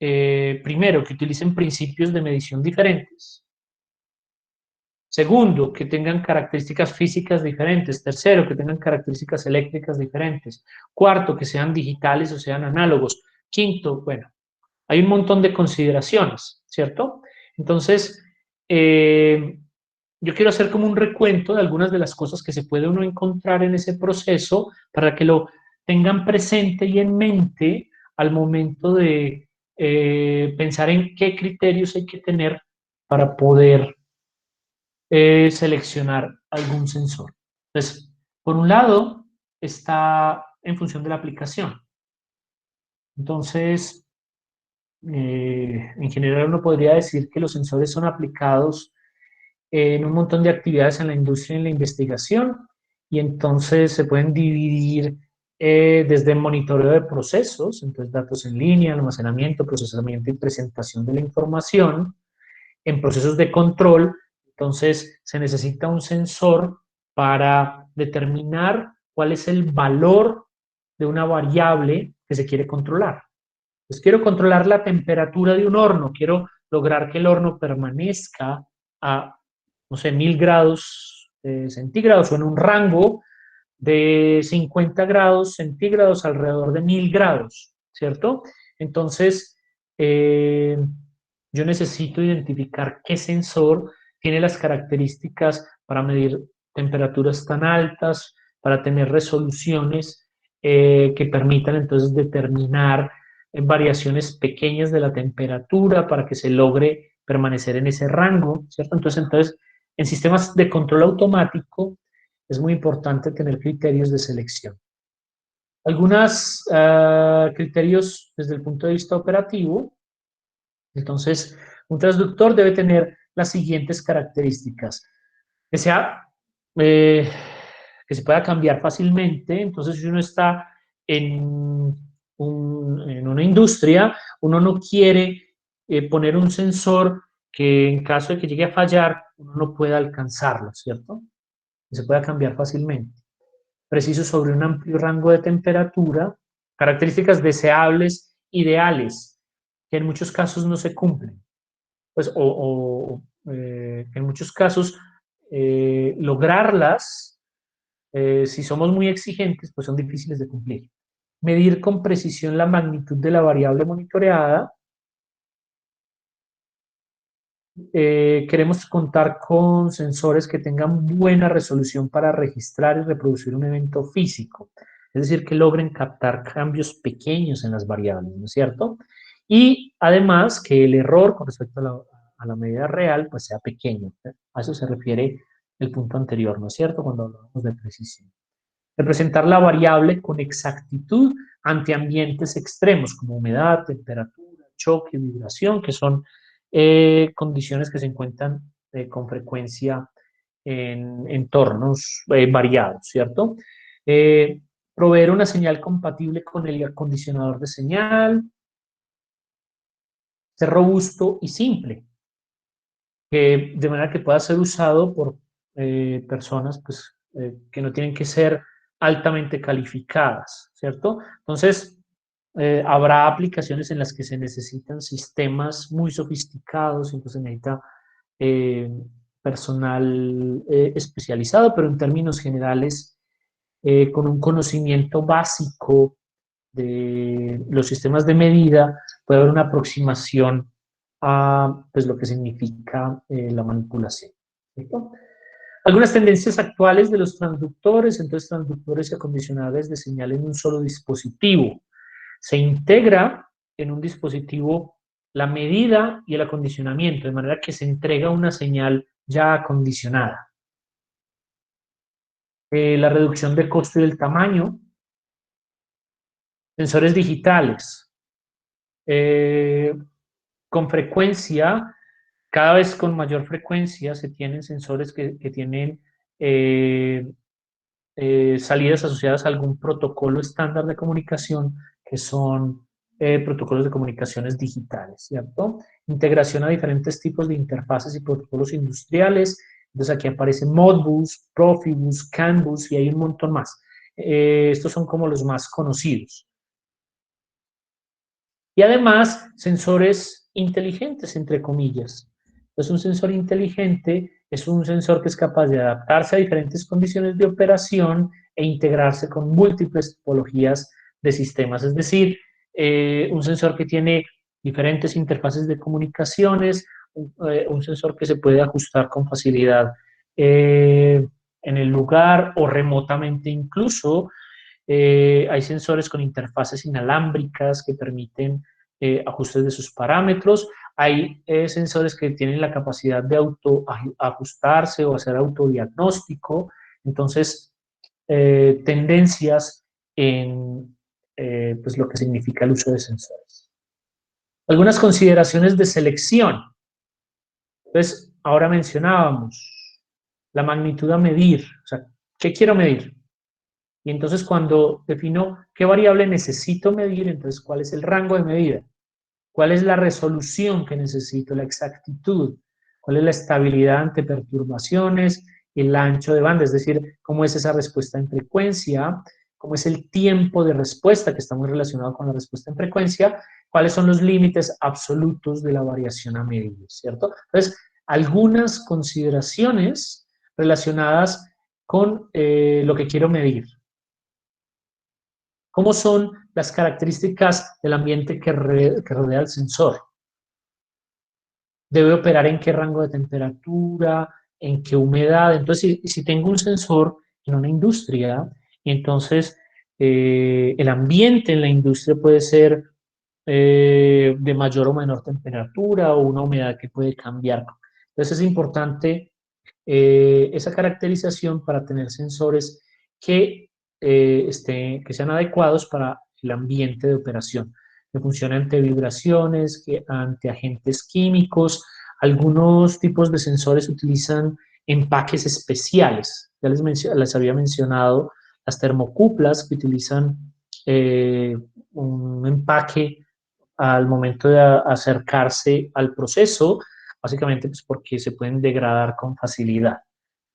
primero, que utilicen principios de medición diferentes. Segundo, que tengan características físicas diferentes. Tercero, que tengan características eléctricas diferentes. Cuarto, que sean digitales o sean análogos. Quinto, bueno, hay un montón de consideraciones, ¿cierto? Entonces, yo quiero hacer como un recuento de algunas de las cosas que se puede uno encontrar en ese proceso para que lo tengan presente y en mente al momento de pensar en qué criterios hay que tener para poder seleccionar algún sensor. Entonces, por un lado, está en función de la aplicación. Entonces, en general uno podría decir que los sensores son aplicados en un montón de actividades en la industria y en la investigación, y entonces se pueden dividir desde monitoreo de procesos, entonces datos en línea, almacenamiento, procesamiento y presentación de la información. En procesos de control, entonces se necesita un sensor para determinar cuál es el valor de una variable que se quiere controlar. Pues quiero controlar la temperatura de un horno, quiero lograr que el horno permanezca a, no sé, 1000 grados centígrados o en un rango de 50 grados centígrados alrededor de 1000 grados, ¿cierto? Entonces, yo necesito identificar qué sensor tiene las características para medir temperaturas tan altas, para tener resoluciones que permitan entonces determinar variaciones pequeñas de la temperatura para que se logre permanecer en ese rango, ¿cierto? Entonces, en sistemas de control automático es muy importante tener criterios de selección. Algunos criterios desde el punto de vista operativo. Entonces, un transductor debe tener las siguientes características. Que sea, que se pueda cambiar fácilmente. Entonces, si uno está en una industria, uno no quiere poner un sensor que en caso de que llegue a fallar, uno no pueda alcanzarlo, ¿cierto? Que se pueda cambiar fácilmente. Preciso sobre un amplio rango de temperatura, características deseables, ideales, que en muchos casos no se cumplen. Pues, en muchos casos, lograrlas, si somos muy exigentes, pues son difíciles de cumplir. Medir con precisión la magnitud de la variable monitoreada. Queremos contar con sensores que tengan buena resolución para registrar y reproducir un evento físico. Es decir, que logren captar cambios pequeños en las variables, ¿no es cierto? Y además que el error con respecto a la medida real pues sea pequeño. A eso se refiere el punto anterior, ¿no es cierto? Cuando hablamos de precisión. Representar la variable con exactitud ante ambientes extremos como humedad, temperatura, choque, vibración, que son condiciones que se encuentran con frecuencia en entornos variados, ¿cierto? Proveer una señal compatible con el acondicionador de señal, ser robusto y simple, de manera que pueda ser usado por personas pues, que no tienen que ser altamente calificadas, ¿cierto? Entonces, habrá aplicaciones en las que se necesitan sistemas muy sofisticados, entonces se necesita eh, personal especializado, pero en términos generales, con un conocimiento básico de los sistemas de medida, puede haber una aproximación a pues, lo que significa la manipulación. ¿Cierto? Algunas tendencias actuales de los transductores, entonces transductores y acondicionadores de señal en un solo dispositivo. Se integra en un dispositivo la medida y el acondicionamiento, de manera que se entrega una señal ya acondicionada. La reducción de costo y del tamaño. Sensores digitales. Con frecuencia, cada vez con mayor frecuencia, se tienen sensores que tienen salidas asociadas a algún protocolo estándar de comunicación, que son protocolos de comunicaciones digitales, ¿cierto? Integración a diferentes tipos de interfaces y protocolos industriales. Entonces aquí aparecen Modbus, Profibus, CAN-bus y hay un montón más. Estos son como los más conocidos. Y además, sensores inteligentes, entre comillas. Entonces, un sensor inteligente es un sensor que es capaz de adaptarse a diferentes condiciones de operación e integrarse con múltiples tipologías de sistemas. Es decir, un sensor que tiene diferentes interfaces de comunicaciones, un sensor que se puede ajustar con facilidad en el lugar o remotamente incluso. Hay sensores con interfaces inalámbricas que permiten ajustes de sus parámetros. Hay sensores que tienen la capacidad de autoajustarse o hacer autodiagnóstico. Entonces, tendencias en pues lo que significa el uso de sensores. Algunas consideraciones de selección. Entonces, ahora mencionábamos la magnitud a medir. O sea, ¿qué quiero medir? Y entonces cuando defino qué variable necesito medir, entonces cuál es el rango de medida, cuál es la resolución que necesito, la exactitud, cuál es la estabilidad ante perturbaciones, el ancho de banda, es decir, cómo es esa respuesta en frecuencia, cómo es el tiempo de respuesta, que está muy relacionado con la respuesta en frecuencia, cuáles son los límites absolutos de la variación a medir, ¿cierto? Entonces, algunas consideraciones relacionadas con lo que quiero medir. ¿Cómo son las características del ambiente que rodea al sensor? Debe operar en qué rango de temperatura, en qué humedad. Entonces, si tengo un sensor en una industria, y entonces el ambiente en la industria puede ser de mayor o menor temperatura o una humedad que puede cambiar. Entonces es importante esa caracterización para tener sensores que, que sean adecuados para el ambiente de operación, que funcionen ante vibraciones, que ante agentes químicos. Algunos tipos de sensores utilizan empaques especiales. Ya les había mencionado las termocuplas, que utilizan un empaque al momento de acercarse al proceso, básicamente pues porque se pueden degradar con facilidad.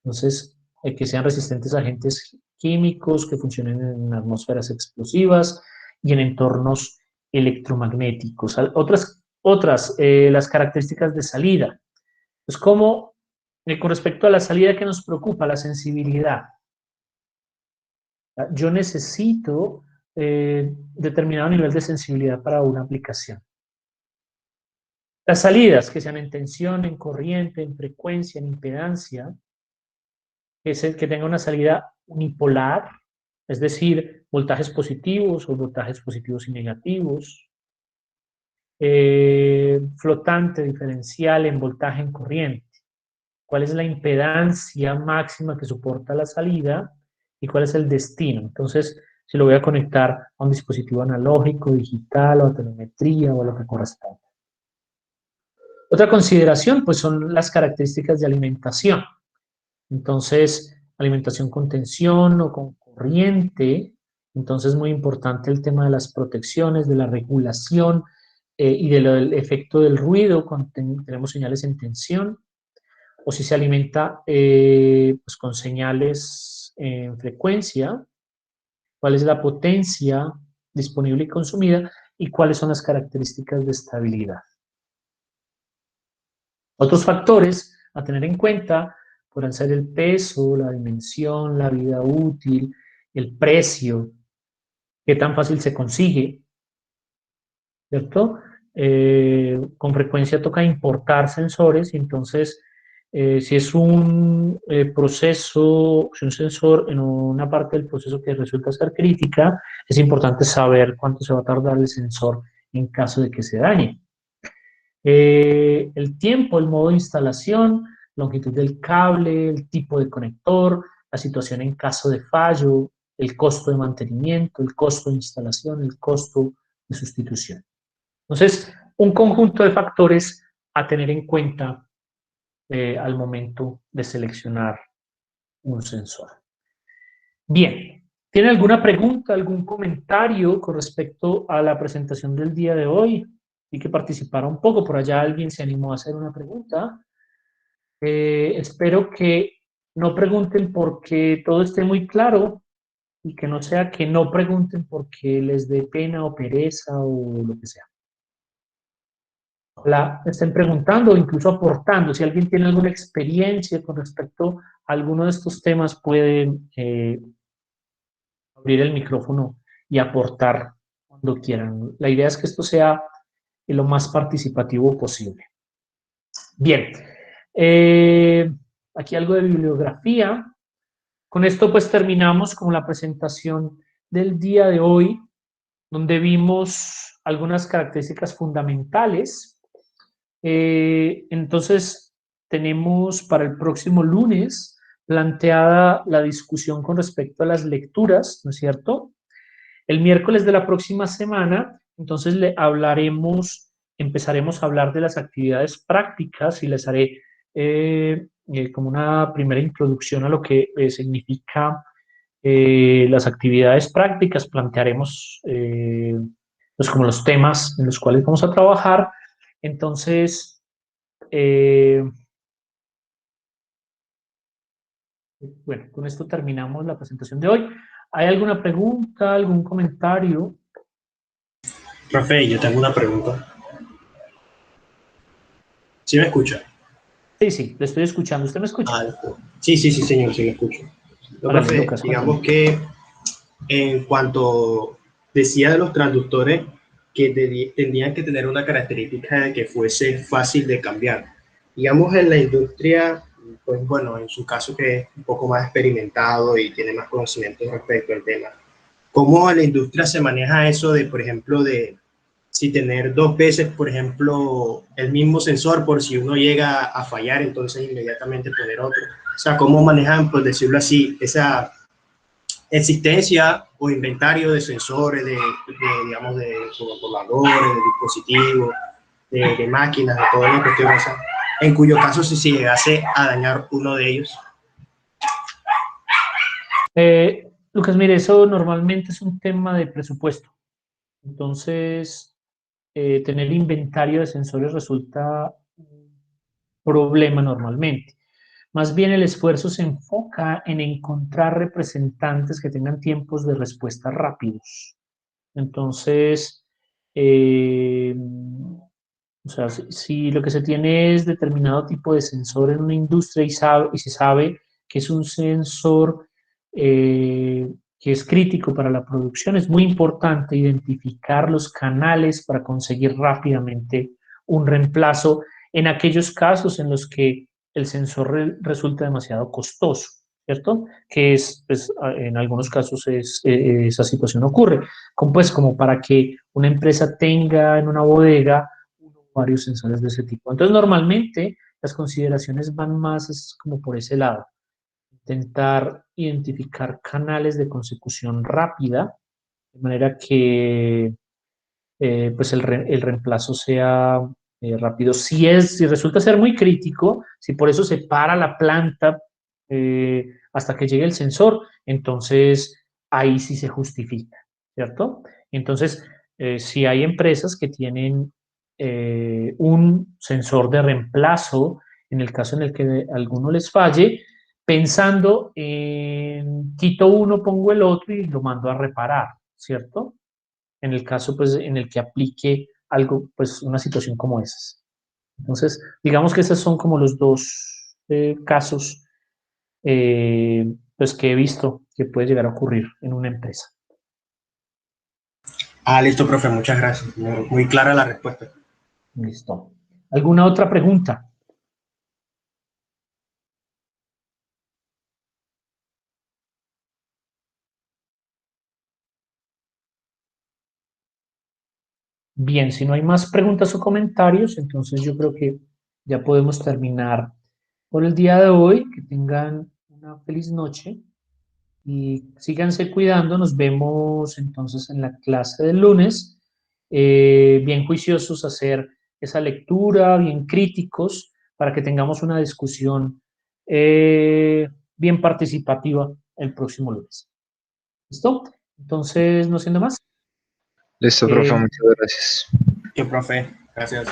Entonces, que sean resistentes a agentes químicos, que funcionen en atmósferas explosivas y en entornos electromagnéticos. Las características de salida. Pues como con respecto a la salida que nos preocupa, la sensibilidad. Yo necesito determinado nivel de sensibilidad para una aplicación. Las salidas, que sean en tensión, en corriente, en frecuencia, en impedancia, que tenga una salida unipolar, es decir, voltajes positivos o voltajes positivos y negativos, flotante, diferencial, en voltaje, en corriente. ¿Cuál es la impedancia máxima que soporta la salida y cuál es el destino? Entonces, si lo voy a conectar a un dispositivo analógico, digital o a telemetría o a lo que corresponda. Otra consideración, pues, son las características de alimentación. Entonces, alimentación con tensión o con corriente. Entonces, es muy importante el tema de las protecciones, de la regulación y del efecto del ruido cuando tenemos señales en tensión, o si se alimenta pues con señales en frecuencia, cuál es la potencia disponible y consumida y cuáles son las características de estabilidad. Otros factores a tener en cuenta podrán ser el peso, la dimensión, la vida útil, el precio, qué tan fácil se consigue, ¿cierto? Con frecuencia toca importar sensores y entonces si es un proceso, si un sensor en una parte del proceso que resulta ser crítica, es importante saber cuánto se va a tardar el sensor en caso de que se dañe. El tiempo, el modo de instalación, longitud del cable, el tipo de conector, la situación en caso de fallo, el costo de mantenimiento, el costo de instalación, el costo de sustitución. Entonces, un conjunto de factores a tener en cuenta al momento de seleccionar un sensor. Bien, ¿tiene alguna pregunta, algún comentario con respecto a la presentación del día de hoy? Y que participara un poco, por allá alguien se animó a hacer una pregunta. Espero que no pregunten porque todo esté muy claro y que no sea que no pregunten porque les dé pena o pereza o lo que sea. Ojalá estén preguntando o incluso aportando. Si alguien tiene alguna experiencia con respecto a alguno de estos temas, pueden abrir el micrófono y aportar cuando quieran. La idea es que esto sea lo más participativo posible. Bien, aquí algo de bibliografía. Con esto pues terminamos con la presentación del día de hoy, donde vimos algunas características fundamentales. Entonces, tenemos para el próximo lunes planteada la discusión con respecto a las lecturas, ¿no es cierto? El miércoles de la próxima semana, entonces empezaremos a hablar de las actividades prácticas y les haré como una primera introducción a lo que significa las actividades prácticas. Plantearemos pues como los temas en los cuales vamos a trabajar. Entonces, bueno, con esto terminamos la presentación de hoy. ¿Hay alguna pregunta, algún comentario? Rafael, yo tengo una pregunta. ¿Sí me escucha? Sí, le estoy escuchando. ¿Usted me escucha? Sí, señor, sí le escucho. Vale, Rafael, Lucas, digamos cuéntame. que en cuanto decía de los transductores, que tendrían que tener una característica de que fuese fácil de cambiar. Digamos, en la industria, pues bueno, en su caso que es un poco más experimentado y tiene más conocimiento respecto al tema, ¿cómo en la industria se maneja eso de, por ejemplo, de si tener dos veces, por ejemplo, el mismo sensor por si uno llega a fallar, entonces inmediatamente poner otro? O sea, ¿cómo manejan, por decirlo así, esa existencia o inventario de sensores, digamos, de controladores, de dispositivos, de máquinas, de toda la cuestión esa, en cuyo caso si se llegase a dañar uno de ellos? Lucas, mire, eso normalmente es un tema de presupuesto. Entonces, tener inventario de sensores resulta un problema normalmente. Más bien el esfuerzo se enfoca en encontrar representantes que tengan tiempos de respuesta rápidos. Entonces, o sea, si lo que se tiene es determinado tipo de sensor en una industria y se sabe que es un sensor que es crítico para la producción, es muy importante identificar los canales para conseguir rápidamente un reemplazo en aquellos casos en los que el sensor resulta demasiado costoso, ¿cierto? Que es, pues, en algunos casos esa situación ocurre, como para que una empresa tenga en una bodega varios sensores de ese tipo. Entonces, normalmente las consideraciones van más como por ese lado. Intentar identificar canales de consecución rápida, de manera que pues el reemplazo sea rápido. Si resulta ser muy crítico, si por eso se para la planta hasta que llegue el sensor, entonces ahí sí se justifica, ¿cierto? Entonces, si hay empresas que tienen un sensor de reemplazo en el caso en el que alguno les falle, pensando en quito uno, pongo el otro y lo mando a reparar, ¿cierto? En el caso pues, en el que aplique algo, pues una situación como esas. Entonces, digamos que esos son como los dos casos pues que he visto que puede llegar a ocurrir en una empresa. Listo, profe, muchas gracias. Muy clara la respuesta. Listo. ¿Alguna otra pregunta? Bien, si no hay más preguntas o comentarios, entonces yo creo que ya podemos terminar por el día de hoy. Que tengan una feliz noche y síganse cuidando. Nos vemos entonces en la clase del lunes. Bien juiciosos a hacer esa lectura, bien críticos, para que tengamos una discusión bien participativa el próximo lunes. ¿Listo? Entonces, no siendo más. Listo, profe, muchas gracias. Que profe, gracias.